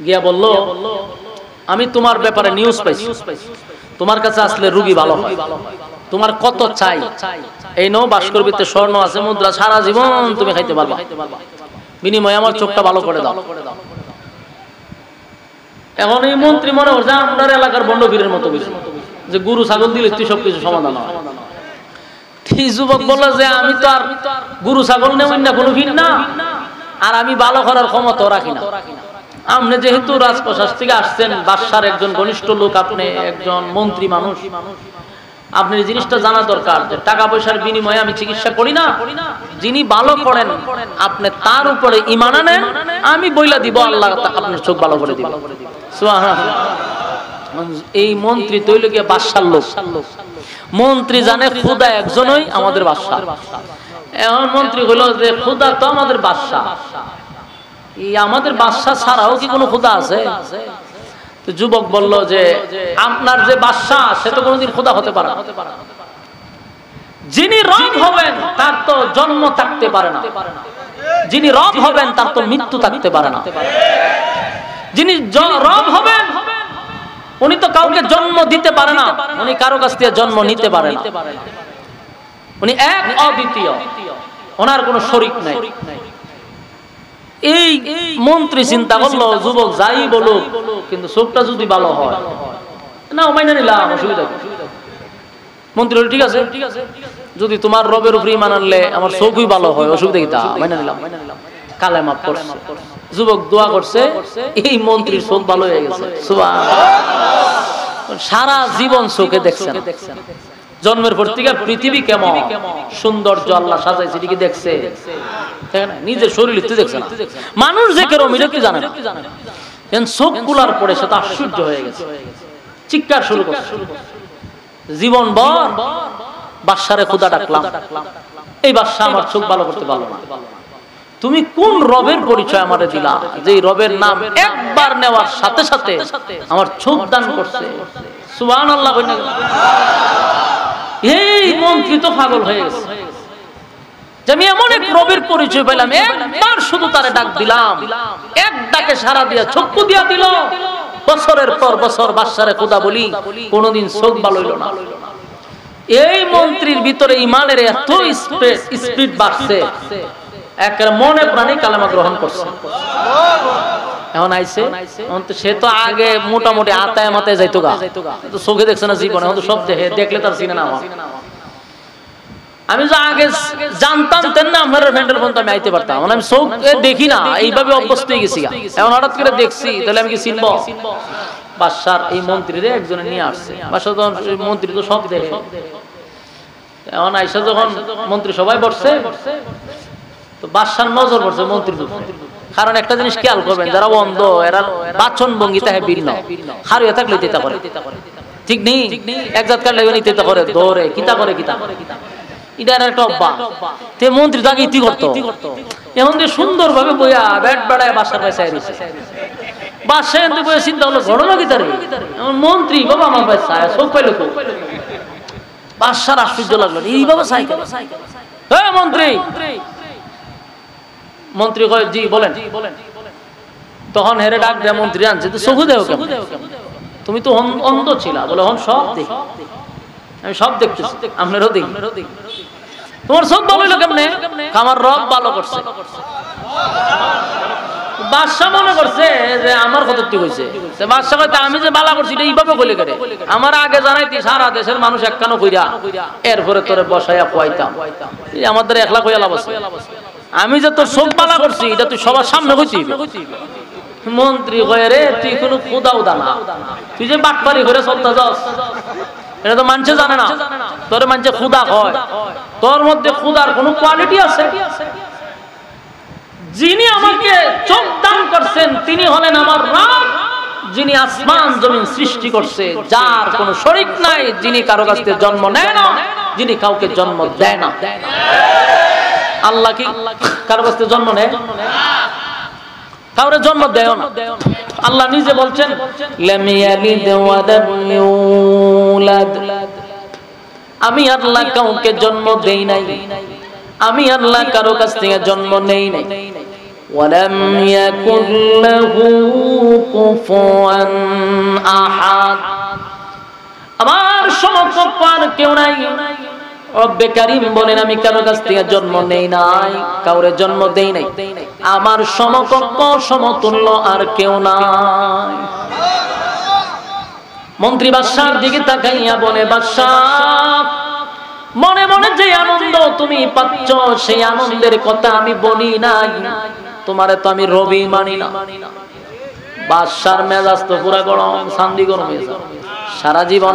গিয়া বলল আমি তোমার ব্যাপারে নিউজ পাইছি, তোমার কাছে আসলে রোগী ভালো হয়, তোমার কত চাই? এই নাও বাস্কর ভিতরে স্বর্ণ আছে, মুদ্রা, সারা জীবন তুমি খাইতে পারবা, বিনিময়ে আমার চোখটা ভালো করে দাও। এখন এই মন্ত্রী মনে করছে আপনার এলাকার বন্ডবীরের মতো কিছু, যে গরু ছাগল দিলে তুই সবকিছু সমাধান হয়। যুবক বলল যে আমি তো আর গরু ছাগল নেই না, কোনো ভিড় না, আর আমি ভালো করার ক্ষমতা রাখি না। আপনি যেহেতু রাজপ্রশাসন থেকে আসছেন, বাদশার একজন ঘনিষ্ঠ লোক, আপনি একজন মন্ত্রী মানুষ, আপনি এই জিনিসটা জানা দরকার যে টাকা পয়সার বিনিময়ে আমি চিকিৎসা করি না, যিনি ভালো করেন আপনি তার উপরে ঈমান আনেন, আমি বইলা দিব আল্লাহ আপনার চোখ ভালো করে দিবেন। সুবহানাল্লাহ। এই মন্ত্রী তৈল গিয়ে বাদশার লোক, মন্ত্রী জানে খোদা একজনই আমাদের বাদশা। এখন মন্ত্রী হলো যে খোদা তো আমাদের বাদশা, এই আমাদের বাদশা ছাড়াও কি কোনো খোদা আছে? তো যুবক বলল যে আপনার যে বাদশা সে তো কোনোদিন খোদা হতে পারে না, যিনি রব হবেন তার তো জন্ম থাকতে পারে না, যিনি রব হবেন তার তো মৃত্যু থাকতে পারে না, যিনি রব হবেন উনি তো কাউকে জন্ম দিতে পারে না, উনি কারো কাছ থেকে জন্ম নিতে পারে না, উনি এক অদ্বিতীয়, ওনার কোনো শরীক নাই। এই মন্ত্রী চিন্তা করলো যুবক যাই বলুক কিন্তু চোখটা যদি ভালো হয় না, মাইনা নিলাম, অসুবিধা কি? মন্ত্রী বলল ঠিক আছে, যদি তোমার রবের উপরে ঈমান আনলে আমার চোখই ভালো হয়, অসুবিধা কি? তা মাইনা নিলাম। কালেমা পড়ছে, যুবক দোয়া করছে, এই মন্ত্রীর চোখ ভালো হয়ে গেছে। সুবহানাল্লাহ। সারা জীবন চোখে দেখছেন, জন্মের পর থেকে পৃথিবী কেমন সৌন্দর্য আল্লাহ সাজাইছে এদিকে দেখছে, নিজের শরীর দেখছে না, মানুষ যে কেরম এটা কি জানে না, চোখ খোলার পরে সে তো আশ্চর্য হয়ে গেছে, চিৎকার শুরু করছে, জীবন ভর বাদশারে খোদা ডাকলাম, এই বাদশা আমার চোখ ভালো করতে পারলো না, তুমি কোন রবের পরিচয় আমারে দিলা যে রবের নাম একবার নেওয়ার সাথে সাথে আমার চোখ দান করছে? সুবহানাল্লাহ। এই মন্ত্রী তো পাগল হয়ে গেছে যে আমি এমন এক রবের পরিচয় পেলাম, একবার শুধু তারে ডাক দিলাম, এক ডাকে সারা দিয়া চক্ষু দিয়া দিল, বছরের পর বছর বাদশারে খোদা বলি, কোনোদিন চোখ ভালো হইল না। এই মন্ত্রীর ভিতরে ঈমানের এত স্পিড বাড়ছে, একের মনে প্রাণে কালেমা গ্রহণ করছে। এখন আইছে, সে তো আগে মোটামুটি আতায় মাথায় যাইতো গা, তো চোখে দেখছে না জীবনে, এখন তো সব দেখলে তার চিনে না। আমি যে আগে জানতাম তেন না আমার ফ্রেন্ডের ফোন তো আমি আইতে পারতাম, আমি চোখে দেখি না, এইভাবে অভ্যস্ত হয়ে গেছি। এখন হঠাৎ করে দেখছি, তাহলে আমি কি চিনব? বাদশার এই মন্ত্রীরে একজনে নিয়ে আসছে, বাদশা তো মন্ত্রী তো সব দেখে। এখন আইসা যখন মন্ত্রী সবাই বসছে, তো বাদশার নজর পড়ছে মন্ত্রীর উপরে। কারণ একটা জিনিস খেয়াল করবেন, যারা অন্ধ এরা বাচন ভঙ্গি তাহে ভিন্ন, হারিয়ে থাকলে তেতা করে, ঠিক নেই? এক জাত কাটলে তেতা করে, দৌড়ে কিতা করে, কিতা এটার একটা অভ্যাস। তে মন্ত্রী তাকে ইতি করতো, এখন যে সুন্দর ভাবে বইয়া ব্যাট বেড়ায় বাসার পয়সা এসেছে, বাদশা এনতে বইয়া চিন্তা হলো ঘটনা কি তারে, মন্ত্রী বাবা আমার পয়সা সব পাইলো। বাদশার আশ্চর্য লাগলো, এইভাবে সাইকেল, হ্যাঁ মন্ত্রী। মন্ত্রী কয় জি বলেন। তখন হেরে ডাক দেয়, মন্ত্রী আনছে তো চোখে দেও কেমন, তুমি তো অন্ধ ছিলা, বলে হন সব দেখি, আমি সব দেখতেছি, আপনারও দেখি, তোমার চোখ ভালো হইলো কেমনে? আমার রব ভালো করছে। বাদশাহ মনে করছে যে আমার কত কি হয়েছে, বাদশাহ কইতে আমি যে বালা করছি এইভাবে বলে করে আমার আগে জানাইতি সারা দেশের মানুষ একখানো কইরা এরপরে তোরে বসাইয়া খুয়াইতাম, আমাদের একলা কইয়া লাভ আছে, আমি যে তোর চোখ বালা করছি এটা তুই সবার সামনে কইছি। মন্ত্রী কয়ে রে তুই কোনো খোদাও দানা, তুই যে বাটপারি করে চলতে যাস এটা তো মানুষে জানে না, তোর মানুষে খুদা কয়, তোর মধ্যে খুদার কোনো কোয়ালিটি আছে? যিনি আমাকে চোখ দান করছেন তিনি হলেন আমার রব, যিনি আসমান জমিন সৃষ্টি করছে, যার কোনো শরীক নাই, যিনি কারো কাছ থেকে জন্ম নেয় না, যিনি কাউকে জন্ম দেয় না। আল্লাহ কি কারো কাছ থেকে জন্ম নেয়? কাউরে জন্ম দেয় না। আল্লাহ নিজে বলছেন লাম ইয়ালিদ ওয়া লাম ইউলাদ, আমি আল্লাহ কাউকে জন্ম দেই নাই, আমি আল্লাহ কারো কাছ থেকে জন্ম নেই নাই। ওয়ালাম ইয়াকুল লাহু কুফুয়ান আহাদ, আমার সমকক্ষ আর কেউ নাই। রব্বে কারীম বলেন আমি কারো কাছ থেকে জন্ম নেই নাই, কাউরে জন্ম দেই নাই, আমার সমকক্ষ সমতুল্য আর কেউ নাই। মন্ত্রী বাদশার দিকে তাকাইয়া বলে, বাদশাহ মনে মনে যে আনন্দ তুমি পাচ্ছ সেই আনন্দের কথা আমি বলি নাই, তোমারে তো আমি রবি মানি না। বাদশার মেজাজ তো পুরা গরম, শান্তি গরম হয়ে যায়। সারা জীবন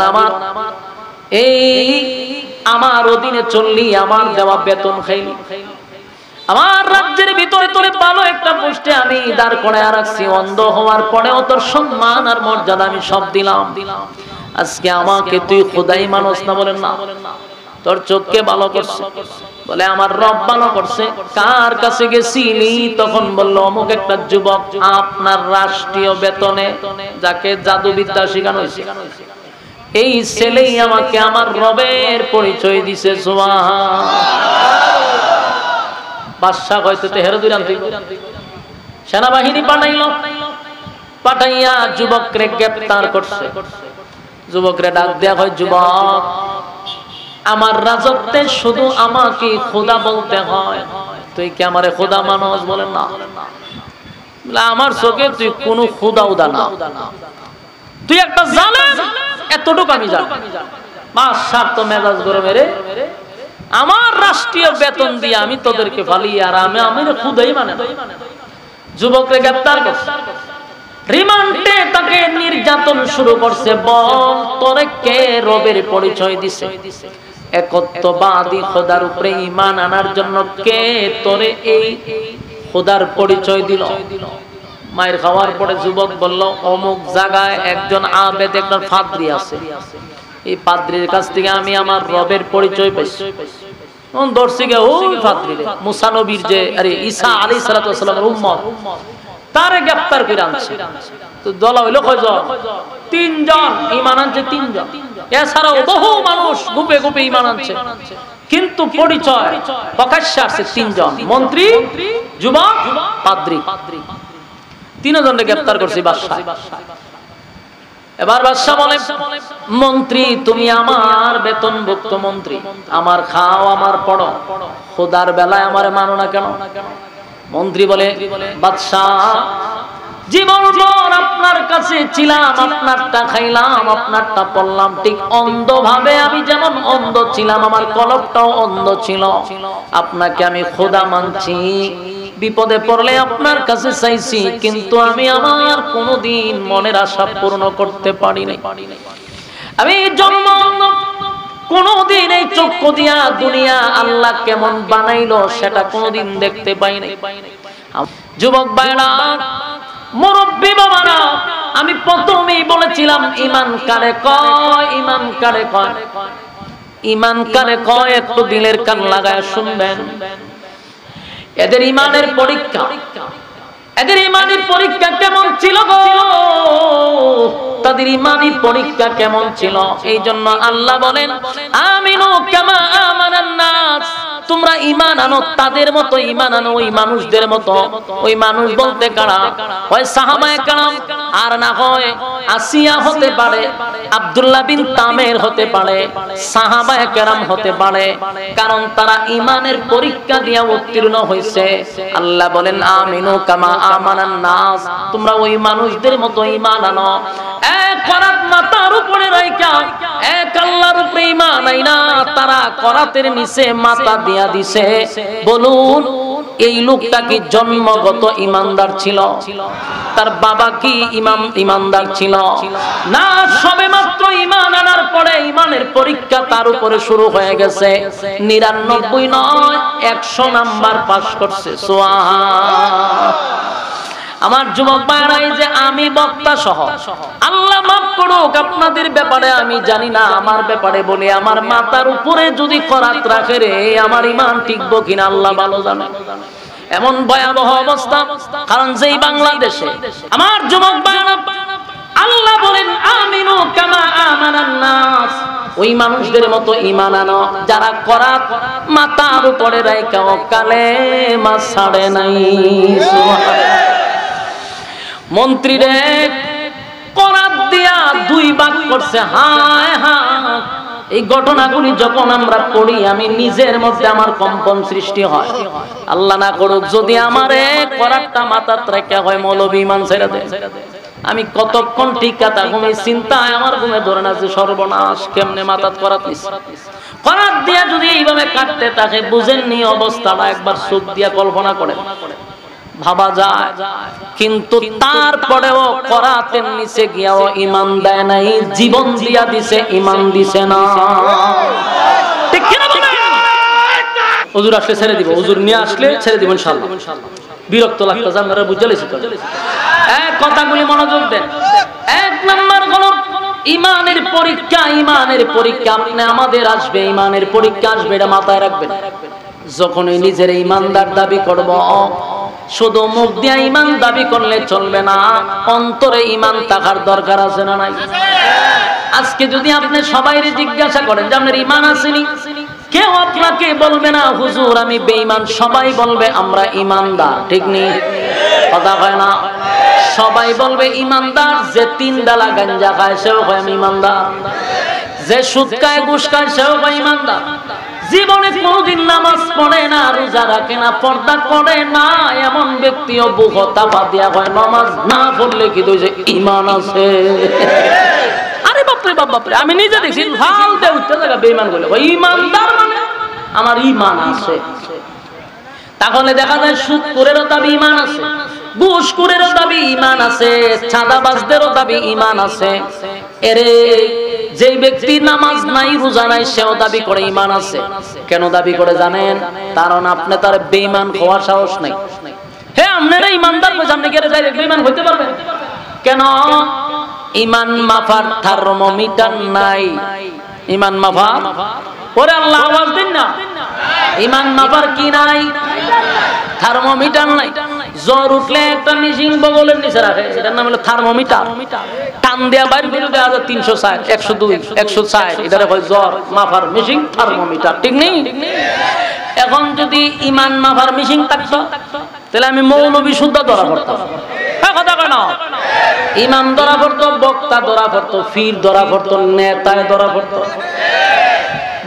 আমার অধীনে চললি, আমার দেওয়া বেতন খাইলি, আমার রাজ্যের ভিতরে তোরে ভালো একটা পোস্টে আমি দাঁড় করায় রাখছি, অন্ধ হওয়ার পরেও তোর সম্মান আর মর্যাদা আমি সব দিলাম। আজকে আমাকে তুই খোদাই মানুষ না বলেন না, তোর চোখকে ভালো করছে, বলে আমার রব ভালো করছে। কার কাছে গেছিলি? তখন বলল অমুক একটা যুবক আপনার রাষ্ট্রীয় বেতনে, যাকে জাদুবিদ্যা শেখানো হয়েছে, এই ছেলেই আমাকে আমার রবের পরিচয় দিছে। সুবহান। বাদশা হয়তো তেহের দুই রান সেনাবাহিনী পাঠাইয়া যুবকরে গ্রেফতার করছে। যুবকরে ডাক দেয়া হয়, যুবক আমার রাজত্বে শুধু আমাকে খোদা বলতে হয়, তুই কি আমারে খোদা মানুষ? বলেন না, আমার চোখে তুই কোন খোদা উদা না, তুই একটা জালেম, এতটুকু আমি জানি। বাদশার তো মেজাজ গরম, রে আমার রাষ্ট্রীয় বেতন দিয়ে আমি তোদেরকে ফালি, আর আমি খুদাই মানে। যুবককে গ্রেফতার করছে, রিমান্ডে তাকে নির্যাতন শুরু করছে। বল তোরে কে রবের পরিচয় দিছে? একত্ববাদী খোদার উপরে ঈমান আনার জন্য কে তোরে এই খোদার পরিচয় দিল? মায়ের খাওয়ার পরে যুবক বলল অমুক জায়গায় একজন আবেদ, একজন পাদ্রী আছে, এই পাদ্রীর কাছ থেকে আমি আমার রবের পরিচয় পাইছি। দর্শিকে ওই পাদ্রী মুসা নবীর যে ঈসা আলাইহিস সালাতু ওয়াস সালামের উম্মত, তারে গ্রেফতার করে আনছে। তো দল হইল কয়জন? তিনজন ঈমান আনছে, তিনজন। এছাড়াও বহু মানুষ গুপে গুপে ঈমান আনছে, কিন্তু পরিচয় প্রকাশ্যে আসছে তিনজন, মন্ত্রী, যুবক, পাদ্রী। তিনজনকে গ্রেফতার করছে বাদশা। এবার বাদশা বলে, মন্ত্রী তুমি আমার বেতনভুক্ত মন্ত্রী, আমার খাও আমার পড়ো, খোদার বেলায় আমারে মানো না কেন? মন্ত্রী বলে, বাদশা জীবনভর আপনার কাছে ছিলাম, আপনারটা খাইলাম, আপনারটা পড়লাম, ঠিক অন্ধভাবে আমি যেমন অন্ধ ছিলাম, আমার কলবটাও অন্ধ ছিল। আপনাকে আমি খোদা মানছি, বিপদে পড়লে আপনার কাছে চাইছি, কিন্তু আমি আমার কোনোদিন মনের আশা পূর্ণ করতে পারি নাই। আমি জন্ম কোনদিন এই চক্ষু দিয়া দুনিয়া আল্লাহ কেমন বানাইলো সেটা কোনদিন দেখতে পাই নাই। যুবক ভাইরা, মুরব্বী বাবারা, আমি প্রথমেই বলেছিলাম ঈমান কারে কয়, ঈমান কারে কয়, ঈমান কারে কয়, একটু দিলের কান লাগায় শুনবেন। এদের ঈমানের পরীক্ষা, এদের ঈমানের পরীক্ষা কেমন ছিল গো? তাদের ঈমানের পরীক্ষা কেমন ছিল? এই জন্য আল্লাহ বলেন আমিনু কামা আমানান নাস, তোমরা ঈমান আনো তাদের মতো, ঈমান আনো ওই মানুষদের মতো। ওই মানুষ বলতে কারা? হয় সাহাবায়ে কেরাম, আর না হয় আসিয়া হতে পারে, আব্দুল্লাহ বিন তামের হতে পারে, সাহাবায়ে কেরাম হতে পারে, কারণ তারা ঈমানের পরীক্ষা দিয়ে উত্তীর্ণ হয়েছে। আল্লাহ বলেন আমিনু কামা আমানান নাস, তোমরা ওই মানুষদের মতো ঈমান আনো। এক করাত মাথার উপরে রাইখা এক আল্লাহর উপরে ঈমান আইনা তারা করাতের নিচে মাথা দিয়া দিছে। বলুন এই লোকটা কি জন্মগত ইমানদার ছিল? তার বাবা কি ইমানদার ছিল? না, সবেমাত্র ঈমান আনার পরে ঈমানের পরীক্ষা তার উপরে শুরু হয়ে গেছে। 99 নয় 100 নাম্বার পাস করছে। সুবহান। আমার যুবক ভাইরা, এই যে আমি বক্তা সহ, আল্লাহ মাফ করুক আপনাদের ব্যাপারে আমি জানি না, আমার ব্যাপারে বলি, আমার মাথার উপরে যদি করাত রাখে রে, আমার ঈমান টিকবো কিনা আল্লাহ ভালো জানে। এমন ভয়াবহ অবস্থা। কারণ যেই বাংলাদেশে আমার যুবক ভাইরা, আল্লাহ বলেন আমিনু কামা আমানান নাস, ওই মানুষদের মতো ঈমান আনো যারা করাত মাথার উপরে রাখা কালেমা ছাড়ে নাই। সুবহানাল্লাহ। মন্ত্রী রে করাত দিয়া 2 ভাগ করছে। হায় হায়, এই ঘটনাগুলি যখন আমরা পড়ি আমি নিজের মধ্যে আমার কম্পন সৃষ্টি হয়। আল্লাহ না করুক যদি আমারে করাতটা মাথার রেখে হয় মৌলবী ঈমান ছেড়ে দেয়, আমি কতক্ষণ টিকা থাকবো এই চিন্তায় আমার ঘুমে ধরে না যে সর্বনাশ, কেমনে মাথার করাত নিস। করাত দিয়া যদি এইভাবে কাটতে থাকে, বুঝেননি অবস্থাটা, একবার চোখ দিয়া কল্পনা করে ভাবা যায়। কিন্তু তারপরেও করাতের নিচে গিয়াও ঈমান দেয় নাই, জীবন দিয়া দিছে, ঈমান দিছে না। ঠিক কি না বলেন? হুজুর আসলে ছেড়ে দিব, হুজুর নিয়ে আসলে ছেড়ে দিব ইনশাআল্লাহ। বিরক্ত লাগতেছে, আপনারা বুঝে লেছি তো। এক কথাগুলি মনোযোগ দেন। 1 নাম্বার হলো ঈমানের পরীক্ষা। ঈমানের পরীক্ষা আপনি আমাদের আসবে, ঈমানের পরীক্ষা আসবে, এটা মাথায় রাখবেন। যখন নিজের ঈমানদার দাবি করব, শুধু মুখ দিয়ে ঈমান দাবি করলে চলবে না, অন্তরে ঈমান থাকার দরকার আছে না নাই? আজকে যদি আপনি সবাইরে জিজ্ঞাসা করেন যে আপনার ঈমান আসেনি, কেউ আপনাকে বলবে না হুজুর আমি বেঈমান, সবাই বলবে আমরা ঈমানদার। ঠিক নেই? কথা হয় না? সবাই বলবে ঈমানদার। যে 3 ডালা গাঞ্জা খায় সেও হয় আমি ঈমানদার, যে সুদ খায় ঘুষ খায় সেও হয় ঈমানদার, জীবনে কোনদিন নামাজ পড়ে না, রোজা রাখে না, পর্দা করে না, এমন ব্যক্তিও বুকতা বাদিয়া হয় নামাজ না পড়লে কি তুই যে ঈমান আছে? আরে বাপরে বাপ, বাপরে, আমি নিজে দেখছি ফাল দে উঠতে জায়গা বেঈমান বলে ওই ঈমানদার মানে আমার ঈমান আছে। তাহলে দেখা যায় সুদখোরেরও দাবি ঈমান আছে, ঘুষখোরেরও দাবি ঈমান আছে, চাঁদাবাজদেরও দাবি ঈমান আছে। এরে যে ব্যক্তি নামাজ নাই রোজা নাই সেও দাবি করে ঈমান আছে। কেন দাবি করে জানেন? কারণ আপনি তার বেঈমান হওয়ার সাহস নাই। হে আপনারা ঈমানদার কই, আপনি কি এর ডাইরেক্ট বেঈমান হইতে পারবেন? কেন? ঈমান মাফার থার্মোমিটার নাই। ঈমান মাফার, ওরে আল্লাহ আওয়াজ দিন না, ঈমান মাফার কি নাই? থার্মোমিটার নাই। জ্বর উঠলে একটা মেশিন বগলের নিচে রাখে, এটার নাম হলো থার্মোমিটার। টান দেয়া বাইর করে দেয়া 360 102 104, এটারে হয় জ্বর মাপার মেশিন, থার্মোমিটার। ঠিক নেই? এখন যদি ঈমান মাপার মেশিন থাকতো তাহলে আমি মৌলবী শুদ্ধ ধরা পড়তাম। কথা কেন? ঈমান ধরা পড়তো, বক্তা ধরা পড়তো, ফির ধরা পড়তো, নেতায় ধরা পড়তো।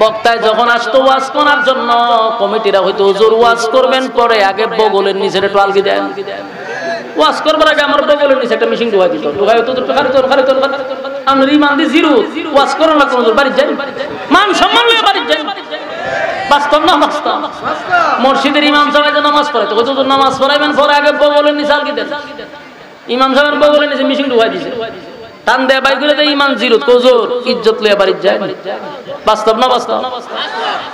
বক্তায় যখন আসতো ওয়াজ করার জন্য, কমিটিরা হয়তো হুজুর ওয়াজ করবেন, পরে আগে বগলের নিচে একটু আলগি দেন। ওয়াজ করবার আগে আমার বগলের নিচে একটা মেশিন ঢুকাই দিত, ঢুকাই তো আপনার ঈমান দি জিরো, ওয়াজ করার না কোনো বাড়ি যান, মান সম্মান নিয়ে বাড়ি যান। বাস্তব না বাস্তব? মসজিদের ইমাম সাহেব যে নামাজ পড়ে, তো হুজুর নামাজ পড়াইবেন, পরে আগে বগলের নিচে আলগি দেন। ইমাম সাহেবের বগলের নিচে মেশিন ঢুকাই দিছে, টান দেয়া বাই করে দেয় ঈমান জিরো, হুজুর ইজ্জত লইয়া বাড়ি যায়। বাস্তব না বাস্তব?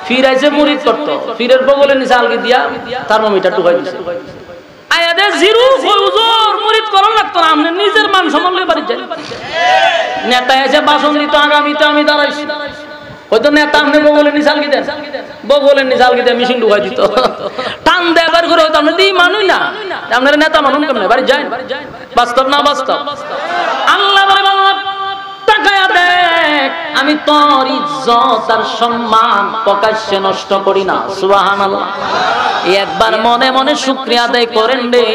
ফির আইছে মুরিদ করতো, ফিরের বগলের নিচে আলগি দিয়া থার্মোমিটার ঢুকাই দিছে। আয়াদে জিরো হুজুর মুরিদ করার লাগতো না, আপনি নিজের মান সম্মান লইয়া বাড়ি যায়। নেতা এসে ভাষণ দিত, আগামীতে আমি দাঁড়াইছি, হয়তো নেতা আপনি বগলের নিচে আলগি দেন, বগলের নিচে আলগি দেয় মেশিন ঢুকাই দিত। টান দেয়া বার করে হয়তো আপনি দিই মানুই না, আপনার নেতা মানুন কেমন বাড়ি যায়। বাস্তব না বাস্তব? আল্লাহ বলে তাকায়া দেখ, আমি তোর ইজ্জত আর সম্মান প্রকাশ্যে নষ্ট করি না। সুবহানাল্লাহ। একবার মনে মনে শুকরিয়া আদায় করেন রে,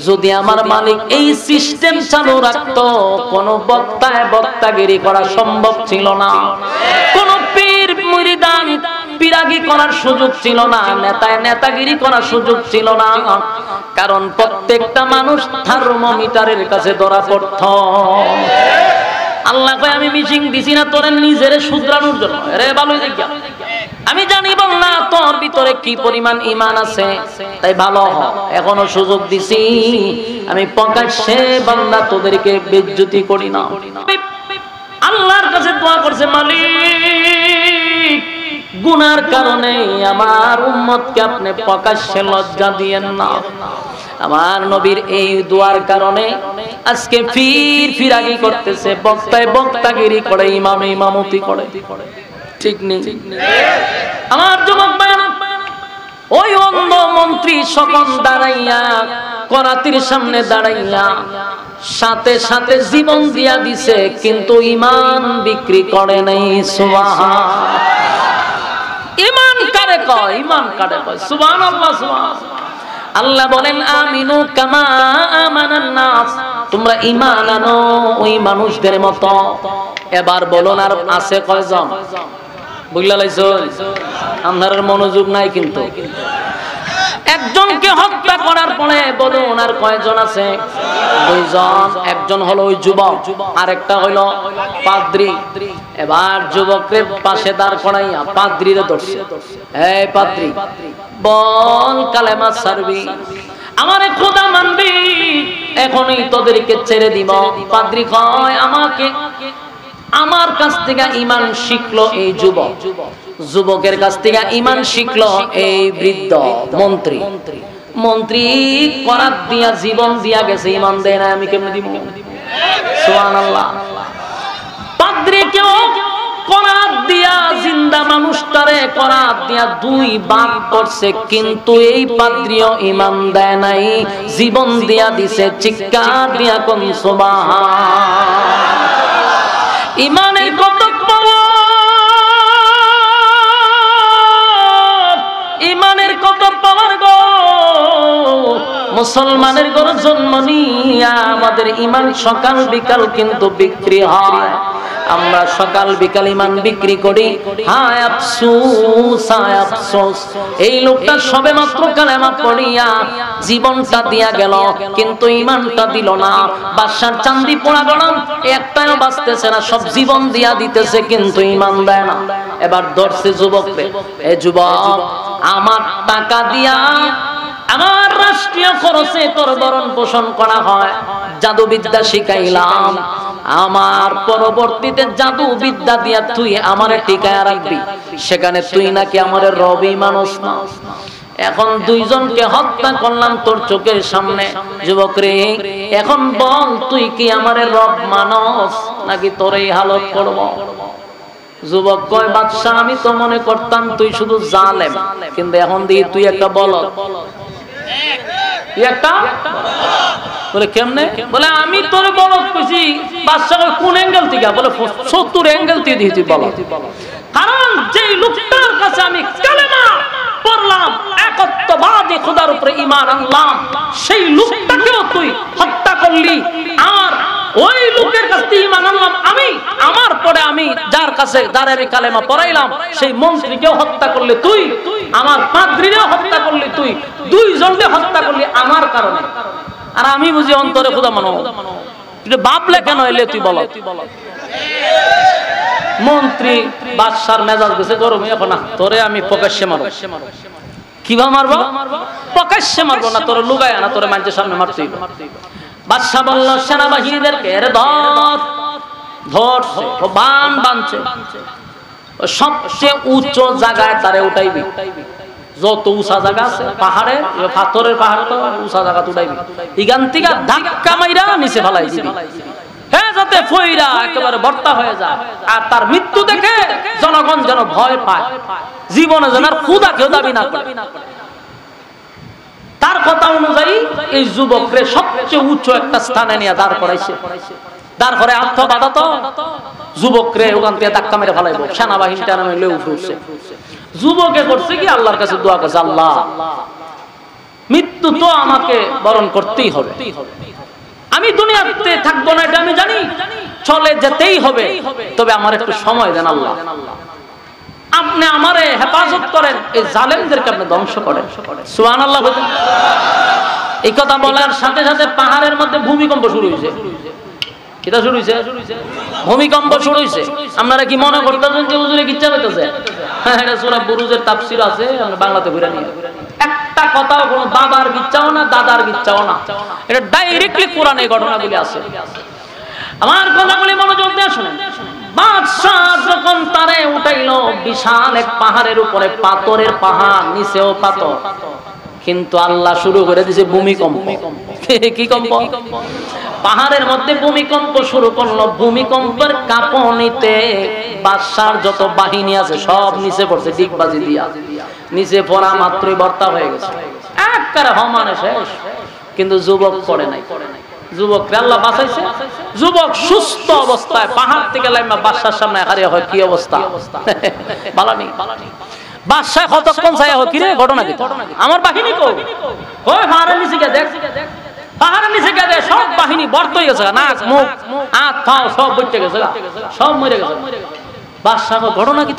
যদি আমার মালিক এই সিস্টেম চালু রাখতো, কোন বক্তায় বক্তাগিরি করা সম্ভব ছিল না, কোন পীর মুরিদান পিরাগি করার সুযোগ ছিল না, নেতায় নেতাগিরি করার সুযোগ ছিল না। কারণ প্রত্যেকটা মানুষ থার্মোমিটারের কাছে ধরা পড়ত। আল্লাহ কয় আমি মিশিং দিছি না তোরে নিজেরে শুধরানোর জন্য। রে ভালোই দেখিয়া আমি জানি বললা তোর ভিতরে কি পরিমাণ ঈমান আছে, তাই ভালো হ, এখনো সুযোগ দিছি, আমি প্রকাশ্যে বান্দা তোদেরকে বেইজ্জতি করি না। আল্লাহর কাছে দোয়া করছে, মালিক গুনার কারণে আমার উম্মতকে আপনি প্রকাশ্যে লজ্জা দিয়েন না। আমার নবীর এই দোয়ার কারণে আজকে ফিরাগি করতেছে, বক্তায় বক্তাগিরি করে, ইমামে ইমামতি করে, ঠিক নেই? আমার যুবক ভাইরা, ওই অন্ধ মন্ত্রী সকল দাঁড়াইয়া করাতির সামনে দাঁড়াইয়া সাথে সাথে জীবন দিয়া দিছে, কিন্তু ঈমান বিক্রি করে নাই। সুবহান, ঈমান কারে কয়? ঈমান কারে কয়? সুবহানাল্লাহ, সুবহানাল্লাহ। আল্লাহ বলেন, আমিনু কামা আমানান নাস, তোমরা ঈমান আনো ওই মানুষদের মতো। এবার বলুন, আর আছে কয়জন? বুঝলা লাইছো? আপনার মনোযোগ নাই কিন্তু। একজনকে হত্যা করার পরে বলুন আর কয়জন আছে? দুইজন। একজন হলো ওই যুবক, আরেকটা হলো পাদ্রী। এবার যুবকের পাশে দাঁড় করাইয়া পাদ্রীরে ধরছে, এই পাদ্রী বল কালেমা ছাড়বি, আমারে খোদা মানবি, এখনই তোদেরকে ছেড়ে দিব। পাদ্রী কয়, আমাকে আমার কাছ থেকে ঈমান শিখলো এই যুবক, যুবকের কাছ থেকে ঈমান শিখলো এই বৃদ্ধ মন্ত্রী। মন্ত্রী করাত দিয়া জীবন দিয়া গেছে, ঈমান দেয় না, আমি কেমনে দিব? সুবহানাল্লাহ। পাদ্রীকেও করাত দিয়া, জিন্দা মানুষটারে করাত দিয়া দুই ভাগ করছে, কিন্তু এই পাদ্রীও ঈমান দেয় নাই, জীবন দিয়া দিছে। চিৎকার দিয়া কোন সুবহান। ঈমানের কত পাওয়ার, ঈমানের কত পাওয়ার গো। মুসলমানের ঘরে জন্ম নিয়া আমাদের ঈমান সকাল বিকাল কিন্তু বিক্রি হয়। আমরা সকাল বিকাল ঈমান বিক্রি করি। হায় আফসোস, হায় আফসোস, এই লোকটা সবে মাত্র কালেমা পড়িয়া জীবনটা দিয়া গেল, কিন্তু ঈমানটা দিল না। বাদশার চাঁদি পোড়া গরম একটাও বাঁচতেছে না, সব জীবন দিয়া দিতেছে, কিন্তু ঈমান দেয় না। এবার ধরছে যুবককে, এই যুবক, আমার টাকা দিয়া আমার রাষ্ট্রীয় খরচে তোর ভরণ পোষণ করা হয়, জাদু বিদ্যা শিখাইলাম, আমার পরবর্তীতে জাদু বিদ্যা দিয়া তুই আমারে টিকায় রাখবি, সেখানে তুই নাকি আমারে রবি মানুষ না। এখন দুইজনকে হত্যা করলাম তোর চোখের সামনে। যুবক রে, এখন বল তুই কি আমারে রব মানুষ নাকি তোর এই হালত করব? যুবক কয়, বাদশা আমি তো মনে করতাম তুই শুধু জালেম, কিন্তু এখন দিই তুই একটা বলদ। একটা বলে কেমনে? বলে আমি তোর বলদ কইছি। বাদশা কোন অ্যাঙ্গেল থেকে? বলে 70 অ্যাঙ্গেল থেকে দিয়েছি বলদ। কারণ যে লোকটার কাছে আমি কালেমা পড়লাম, একত্ববাদী খোদার উপরে ঈমান আনলাম, সেই লোকটাকেও তুই হত্যা করলি। আর ওই লোকের কাছ থেকে ঈমান আনলাম আমি, আমার পরে আমি যার কাছে দাঁড়ারে কালেমা পড়াইলাম, সেই মন্ত্রীকেও হত্যা করলি তুই, আমার পাদ্রীরেও হত্যা করলি তুই, দুইজনকে হত্যা করলি আমার কারণে। আর আমি বুঝি অন্তরে খোদা মানো, তুই বাপলে কেন এলে তুই বল? মন্ত্রী বাদশার মেজাজ গেছে গরম, এখন না তোরে আমি প্রকাশ্যে মারব। কিভাবে মারবো? প্রকাশ্যে মারবো না, তোরে লুকায় না, তোরে মানুষের সামনে মারতেই। বাদশা বলল সেনাবাহিনীদেরকে, এর ধর। ধরছে, বান বানছে, সবচেয়ে উচ্চ জায়গায় তারে উঠাইবি। যত উঁচা জায়গা আছে পাহাড়ে, পাথরের পাহাড় তো উঁচা জায়গা উঠাইবি, এখান থেকে ধাক্কা মাইরা নিচে ফেলাই দিবি, হ্যাঁ, যাতে ফইরা একেবারে বর্তা হয়ে যায়। আর তার মৃত্যু দেখে জনগণ যেন ভয় পায়, জীবনে যেন আর ক্ষুধাকেও দাবি না করে। তার কথা অনুযায়ী এই যুবকরে সবচেয়ে উচ্চ একটা স্থানে নিয়ে দাঁড় করাইছে। দাঁড় করে আত্মবাধা তো যুবকরে ওখান থেকে ধাক্কা মেরে ফেলাইবো, সেনাবাহিনীটা নামে লেউ উঠছে। যুবকে করছে কি, আল্লাহর কাছে দোয়া করছে, আল্লাহ মৃত্যু তো আমাকে বরণ করতেই হবে, আমি দুনিয়াতে থাকবো না এটা আমি জানি, চলে যেতেই হবে, তবে আমার একটু সময় দেন আল্লাহ, আপনি আমারে হেফাজত করেন, এই জালেমদেরকে আপনি ধ্বংস করেন। সুবহানাল্লাহ। এই কথা বলার সাথে সাথে পাহাড়ের মধ্যে ভূমিকম্প শুরু হয়েছে। কিটা শুরু হয়েছে? ভূমিকম্প শুরু হয়েছে। আপনারা কি মনে করতেছেন যে হুজুরে কিচ্ছা হইতেছে? এটা সূরা বুরুজের তাফসীর আছে, আমরা বাংলাতে ঘুরে নিয়ে একটা কথাও কোনো বাবার গিচ্ছাও না, দাদার গিচ্ছাও না, এটা ডাইরেক্টলি কোরআনে ঘটনাগুলি আছে। আমার কথাগুলি মনোযোগ দিয়ে শুনেন। বাদশাহ যখন তারে উঠাইলো বিশাল এক পাহাড়ের উপরে, পাথরের পাহাড়, নিচেও পাথর, কিন্তু আল্লাহ শুরু করে দিয়েছে ভূমিকম্প। কি কম্প? পাহাড়ের মধ্যে ভূমিকম্প শুরু করলো। ভূমিকম্পের কাঁপনিতে বাদশার যত বাহিনী আছে সব নিচে পড়ছে, ডিগবাজি দিয়া। নিচে পড়া মাত্রই বর্তা হয়ে গেছে, একবারে সমানে শেষ। কিন্তু যুবক পড়ে নাই। যুবককে আল্লাহ বাঁচাইছে। যুবক সুস্থ অবস্থায় পাহাড় থেকে লাইমা বাদশার সামনে হারিয়ে হয়। কি অবস্থা? ভালো নেই। বাদশা কতক্ষণ চাই হোক, কিরে ঘটনা কি? আমার বাহিনী কই? ওই পাহাড়ের নিচে গিয়ে দেখ, পাহাড়ের নিচে গিয়ে দেখ, সব বাহিনী বর্ত হয়ে গেছে, নাক মুখ হাত পাও সব বইতে গেছে, সব মরে গেছে। বাদশা ঘটনা কি?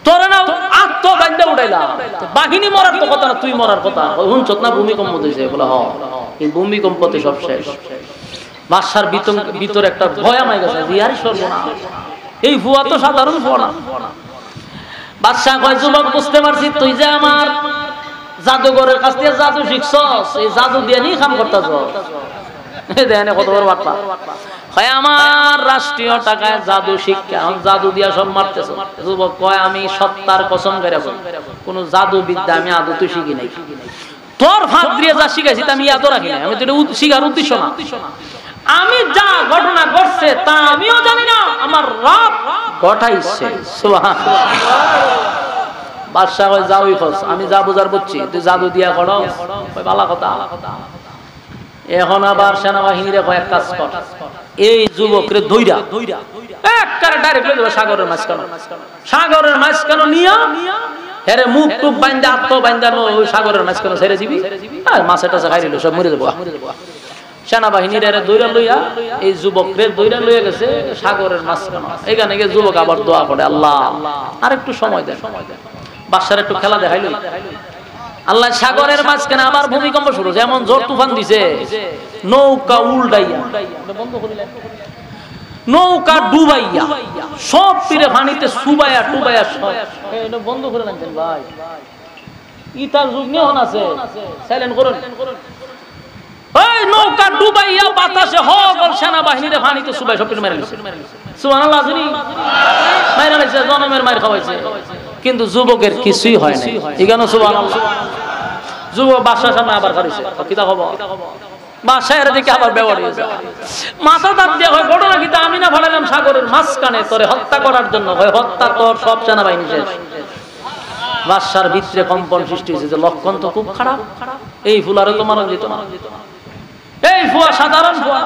তোরা না আত্মবান্ধে উঠাইলা, বাহিনী মরার তো কথা না, তুই মরার কথা। হুনছত না ভূমিকম্প দিয়েছে? বলে হ, এই ভূমিকম্পতে সব শেষ। বাদশার ভিতরে একটা ভয় আমায় গেছে, রিয়ারি সর্বনাশ, এই ভুয়া তো সাধারণ ভুয়া না। বাদশা কয়, যুবক বুঝতে পারছি তুই যে আমার জাদুঘরের কাছ থেকে জাদু শিখছস, এই জাদু দিয়ে নি কাম করতেছস। দেখেন কত বড় বার্তা। হয় আমার রাষ্ট্রীয় টাকায় জাদু শিক্ষা, জাদু দিয়া সব মারতেছ। যুবক কয়, আমি সত্তার কসম করে কোন জাদু বিদ্যা আমি আদৌ তো শিখি নাই। তোর ফাঁদ দিয়ে যা শিখাইছি আমি এত রাখি নাই, আমি তো শিখার উদ্দেশ্য না। আমি যা ঘটনা ঘটছে তা আমিও জানি না, আমার রব ঘটাইছে। সুবহানাল্লাহ। বাদশা কয়, যাওই খোঁজ, আমি যা বুঝার বুঝছি, তুই জাদু দিয়া করো, ভালো কথা। এখন আবার সেনাবাহিনীরে কয়, এক কাজ কর, এই যুবকরে ধইরা একবারে ডাইরেক্ট লয়ে যাবে সাগরের মাঝখানে। সাগরের মাঝখানে নিয়া হেরে মুখ টুক বাইন্দা আত্ম বাইন্দা ওই সাগরের মাঝখানে ছেড়ে দিবি, আর মাছ টাছে খাই দিল, সব মরে যাবো। সেনাবাহিনীর এরা দৌড়া লইয়া এই যুবকরে দৌড়া লইয়া গেছে সাগরের মাঝখানে। এখানে গিয়ে যুবক আবার দোয়া করে, আল্লাহ আর একটু সময় দেন, বাদশার একটু খেলা দেখাইল। আল্লাহ সাগরের মাঝখানে আবার ভূমিকম্প শুরু, যেমন জোর তুফান দিছে, নৌকা উল্টাইয়া, নৌকা ডুবাইয়া সব তীরে পানিতে সুবাইয়া টুবাইয়া সব বন্ধ করে রাখছেন। ভাই ইতার যুগ নিয়ে আছে, সাইলেন্ট করুন। ওই নৌকা ডুবাইয়া বাতাসে হগল সেনাবাহিনীর পানিতে সুবাই সব মেরে দিছে। সুবহানাল্লাহ। মাইরা লাইছে, জনমের মাইর খাওয়াইছে, কিন্তু যুবকের কিছুই হয় নাই। এখানে সুবহানাল্লাহ। যুবক বাদশার সামনে আবার খারিছে, কিতা খবর? বাদশার দিকে আবার ব্যবহার হয়েছে, মাথা দাঁত দিয়ে হয়, ঘটনা কিতা? আমি না ভাড়ালাম সাগরের মাঝখানে তোরে হত্যা করার জন্য, হয় হত্যা তোর সব সেনাবাহিনী শেষ। বাদশার ভিতরে কম্পন সৃষ্টি হয়েছে যে লক্ষণ তো খুব খারাপ, এই ফুলারে তো মারা যেত না, এই ফুয়া সাধারণ ফুয়া।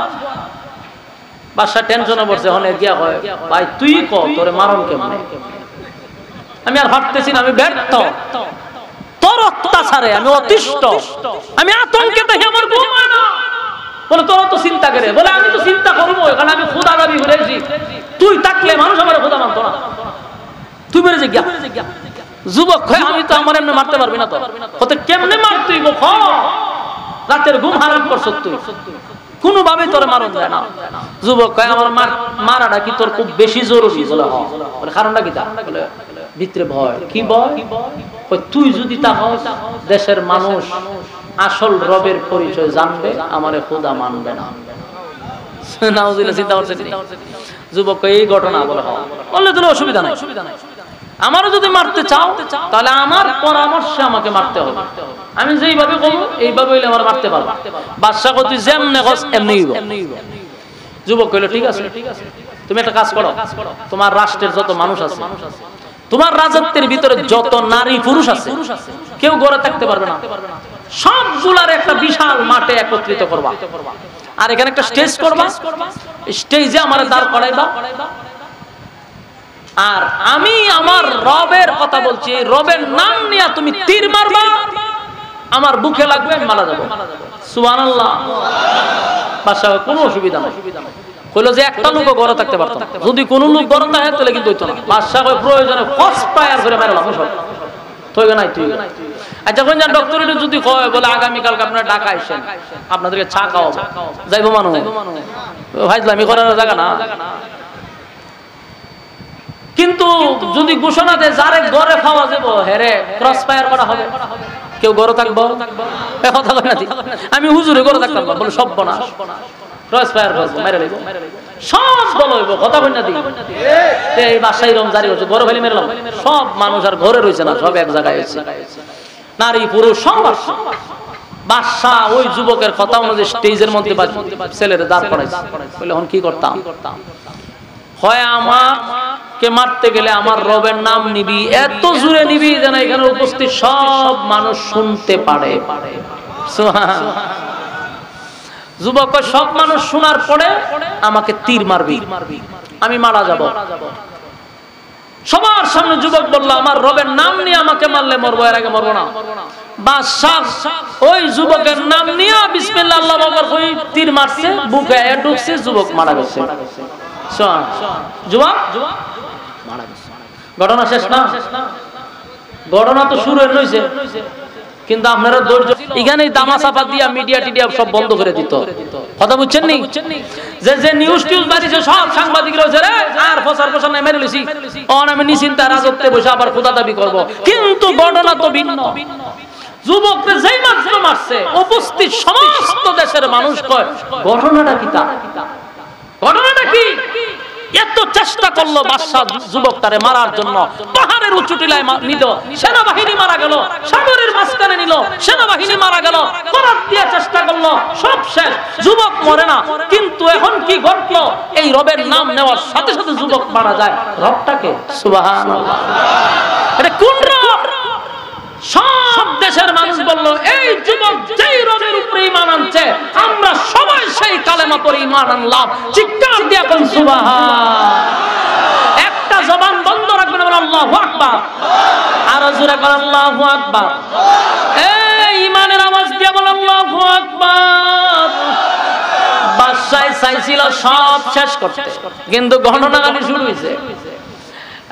বাদশা টেনশনে পড়ছে, হনে গিয়া হয়, ভাই তুই ক তোরে মারণ কেমনে? আমি আর ভাবতেছি না, আমি ব্যর্থ, তোর অত্যাচারে আমি অতিষ্ঠ, আমি আতঙ্কে দেখে আমার ঘুম হয় না। বলে তোর তো চিন্তা করে? বলে আমি তো চিন্তা করবো, কারণ আমি খোদা দাবি করেছি, তুই থাকলে মানুষ আমার খোদা মানতো না, তুই বেড়ে যে গিয়া। যুবক হয়, আমি তো আমার এমনি মারতে পারবি না, তো হতে কেমনে মার তুই? রাতের ঘুম হারাম করছ তুই, কোনোভাবে তোর মারণ যায় না। যুবক কয়, আমার মারাটা কি তোর খুব বেশি জরুরি? বলে হ্যাঁ। বলে কারণটা কি? বলে ভিতরে ভয়। কি ভয়? তুই যদি তা হস, দেশের মানুষ আসল রবের পরিচয় জানবে, আমারে খোদা মানবে না। চিন্তা করছে যুবক, এই ঘটনা। বলে হ্যাঁ। বললে তোর অসুবিধা নাই, আমারও যদি মারতে চাও তাহলে আমার পরামর্শে আমাকে মারতে হবে, আমি যেইভাবে বলব এইভাবে হইলে আমার মারতে পারবো। বাদশা কই, তুই যেমনে কস এমনি হইব। যুবক কইল, ঠিক আছে, তুমি একটা কাজ করো, তোমার রাষ্ট্রের যত মানুষ আছে, তোমার রাজত্বের ভিতরে যত নারী পুরুষ আছে, কেউ ঘরে থাকতে পারবে না, সবগুলার একটা বিশাল মাঠে একত্রিত করবা, আর এখানে একটা স্টেজ করবা, স্টেজে আমার দাঁড় করাইবা, আর আমি আমার রবের কথা বলছি, এই রবের নাম নিয়ে তুমি তীর মারবা, আমার বুকে লাগবে, আমি মারা যাবো। সুবহানাল্লাহ। বাদশা কোনো অসুবিধা নাই, কইলো যে একটা লোক ঘরে থাকতে পারতো না, যদি কোনো লোক ঘরে থাকে তাহলে কিন্তু হইতো না। বাদশা কই, প্রয়োজনে ফার্স্ট ফায়ার করে মারলাম সব, তুই নাই তুই। আচ্ছা কোন যান ডক্টর যদি কয়, বলে আগামী কালকে আপনারা ঢাকা আসেন, আপনাদেরকে চা খাওয়াবো, যাইবো মানুষ? ভাইজলামি করার জায়গা না। কিন্তু যদি ঘোষণা দেয় যারে গড়ে খাওয়া যাবো হেরে ক্রস ফায়ার করা হবে, কেউ গড়ে থাকবো কথা বলে না, আমি হুজুরে গড়ে থাকতাম বলে সব বনা ক্রস ফায়ার করবো মেরে লইব সব বলইব কথা বলে না দি এই বাসায় রম জারি হচ্ছে গড়ে ফেলে মেরে সব মানুষ আর ঘরে রয়েছে না, সব এক জায়গায় হয়েছে, নারী পুরুষ সব বাদশা ওই যুবকের কথা অনুযায়ী স্টেজের মধ্যে ছেলেরা দাঁড় করাইছে, বলে এখন কি করতাম, হয় আমাকে মারতে গেলে আমার রবের নাম নিবি, এত জোরে নিবি যেন এখানে উপস্থিত সব মানুষ শুনতে পারে। যুবক সব মানুষ শোনার পরে আমাকে তীর মারবি, আমি মারা যাব। সবার সামনে যুবক বলল আমার রবের নাম নিয়ে আমাকে মারলে মরবো, এর আগে মরবো না। বাদশা ওই যুবকের নাম নিয়ে বিসমিল্লাহ আল্লাহু আকবার কই তীর মারছে, বুকে ঢুকছে, যুবক মারা গেছে। যুবক মারা গেছে। ঘটনা শেষ না, ঘটনা তো শুরু হয়েছে, কিন্তু আপনারা ধৈর্য এখানেই দামাচাপা দিয়া মিডিয়া টিডিয়া সব বন্ধ করে দিত, কথা বুঝছেন নি? যে নিউজ টিউজ বাড়িছে সব সাংবাদিক রয়েছে রে আর প্রচার প্রসার নাই মেরে লিছি, অন আমি নিশ্চিন্তা রাজত্বে বসে আবার খোদা দাবি করব, কিন্তু ঘটনা তো ভিন্ন। যুবককে যেই মাত্র মারছে উপস্থিত সমস্ত দেশের মানুষ কয় ঘটনাটা কি, তা ঘটনাটা কি? এত চেষ্টা করলো বাদশা যুবক তারে মারার জন্য, পাহাড়ের উঁচু টিলায় নিল, সেনাবাহিনী মারা গেল, সাগরের মাঝখানে নিল, সেনাবাহিনী মারা গেল, করার দিয়ে চেষ্টা করলো, সব শেষ, যুবক মরে না। কিন্তু এখন কি ঘটলো? এই রবের নাম নেওয়ার সাথে সাথে যুবক মারা যায়। রবটাকে সুবহানাল্লাহ, এটা কোন রব? সব দেশের মানুষ বলল এই যুবক যেই রবের উপরে ঈমান আনছে আমরা সবাই সেই কালেমা পড়ে ঈমান আনলাম। চিৎকার দিয়ে কোন সুবহান, একটা জবান বন্ধ রাখবেন, বলেন আল্লাহু আকবার, আর জোরে বলেন আল্লাহু আকবার। এই ঈমানের আওয়াজ দিয়ে বলেন আল্লাহু আকবার। বাদশা চাইছিল সব শেষ করতে, কিন্তু ঘটনাখানি শুরু হয়েছে।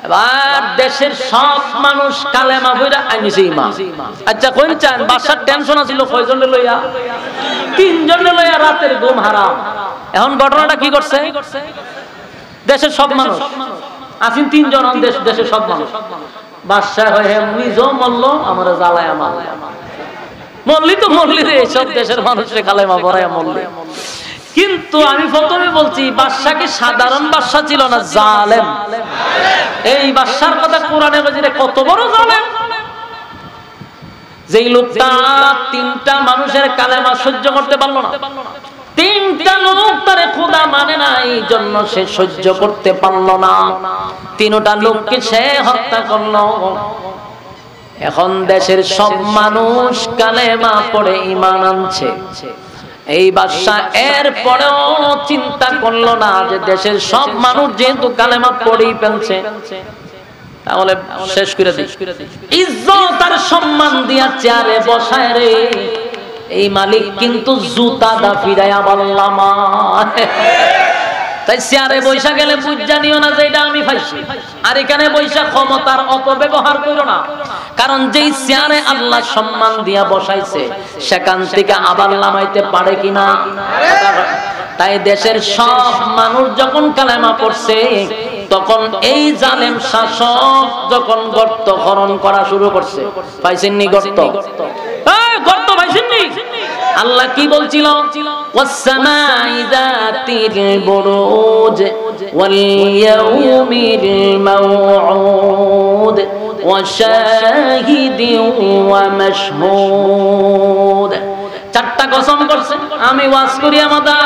এবার দেশের সব মানুষ কালেমা পড়া আইছে ঈমান। আচ্ছা কোন চান বাদশার টেনশন আছিল কয়জনে লইয়া? 3 জনে লইয়া রাতের ঘুম হারাম। এখন ঘটনাটা কি করছে? দেশের সব মানুষ আছেন 3 জন, দেশের সব মানুষ। বাদশা হয়ে নিজেও মরল, আমার জ্বালায়া মারল, মরলি তো মরলি রে, সব দেশের মানুষের কালেমা পড়ায়া মরলি। কিন্তু আমি প্রথমে বলছি বাদশা কি সাধারণ বাদশা ছিল না, জালেম। এই বাদশার কথা কোরআনে বলে কত বড় জালেম, যেই লোকটা 3টা মানুষের কালেমা সহ্য করতে পারলো না, 3টা লোক তারে খোদা মানে না, এই জন্য সে সহ্য করতে পারলো না, 3টা লোককে সে হত্যা করলো। এখন দেশের সব মানুষ কালেমা পড়ে ঈমান আনছে। এই বাদশা এর পরেও চিন্তা করলো না যে দেশের সব মানুষ যেহেতু কালেমা পড়েই ফেলছে তাহলে শেষ করে দিই, ইজ্জত আর সম্মান দিয়া চেয়ারে বসায় রে। এই মালিক কিন্তু জুতা দা ফিরাইয়া বললাম, তাই চেয়ারে বৈশা গেলে বুঝ জানিও না যে এটা আমি পাইছি, আর এখানে বৈশা ক্ষমতার অপব্যবহার করো না, কারণ যেই চেয়ারে আল্লাহ সম্মান দিয়া বসাইছে সেখান থেকে আবার নামাইতে পারে কিনা। তাই দেশের সব মানুষ যখন কালেমা পড়ছে তখন এই জালেম শাসক যখন গর্ত খনন করা শুরু করছে, পাইছেননি গর্ত? গর্ত পাইছেননি? আল্লাহ কি বলছিল? ওয়াসসামাই যাতিল বুরুজ ওয়াল ইয়াউমিল মাউউদ ওয়া শাহিদিন ওয়া মাশহুদ। 4টা কসম করছে। আমি ওয়াজ করি আমাদের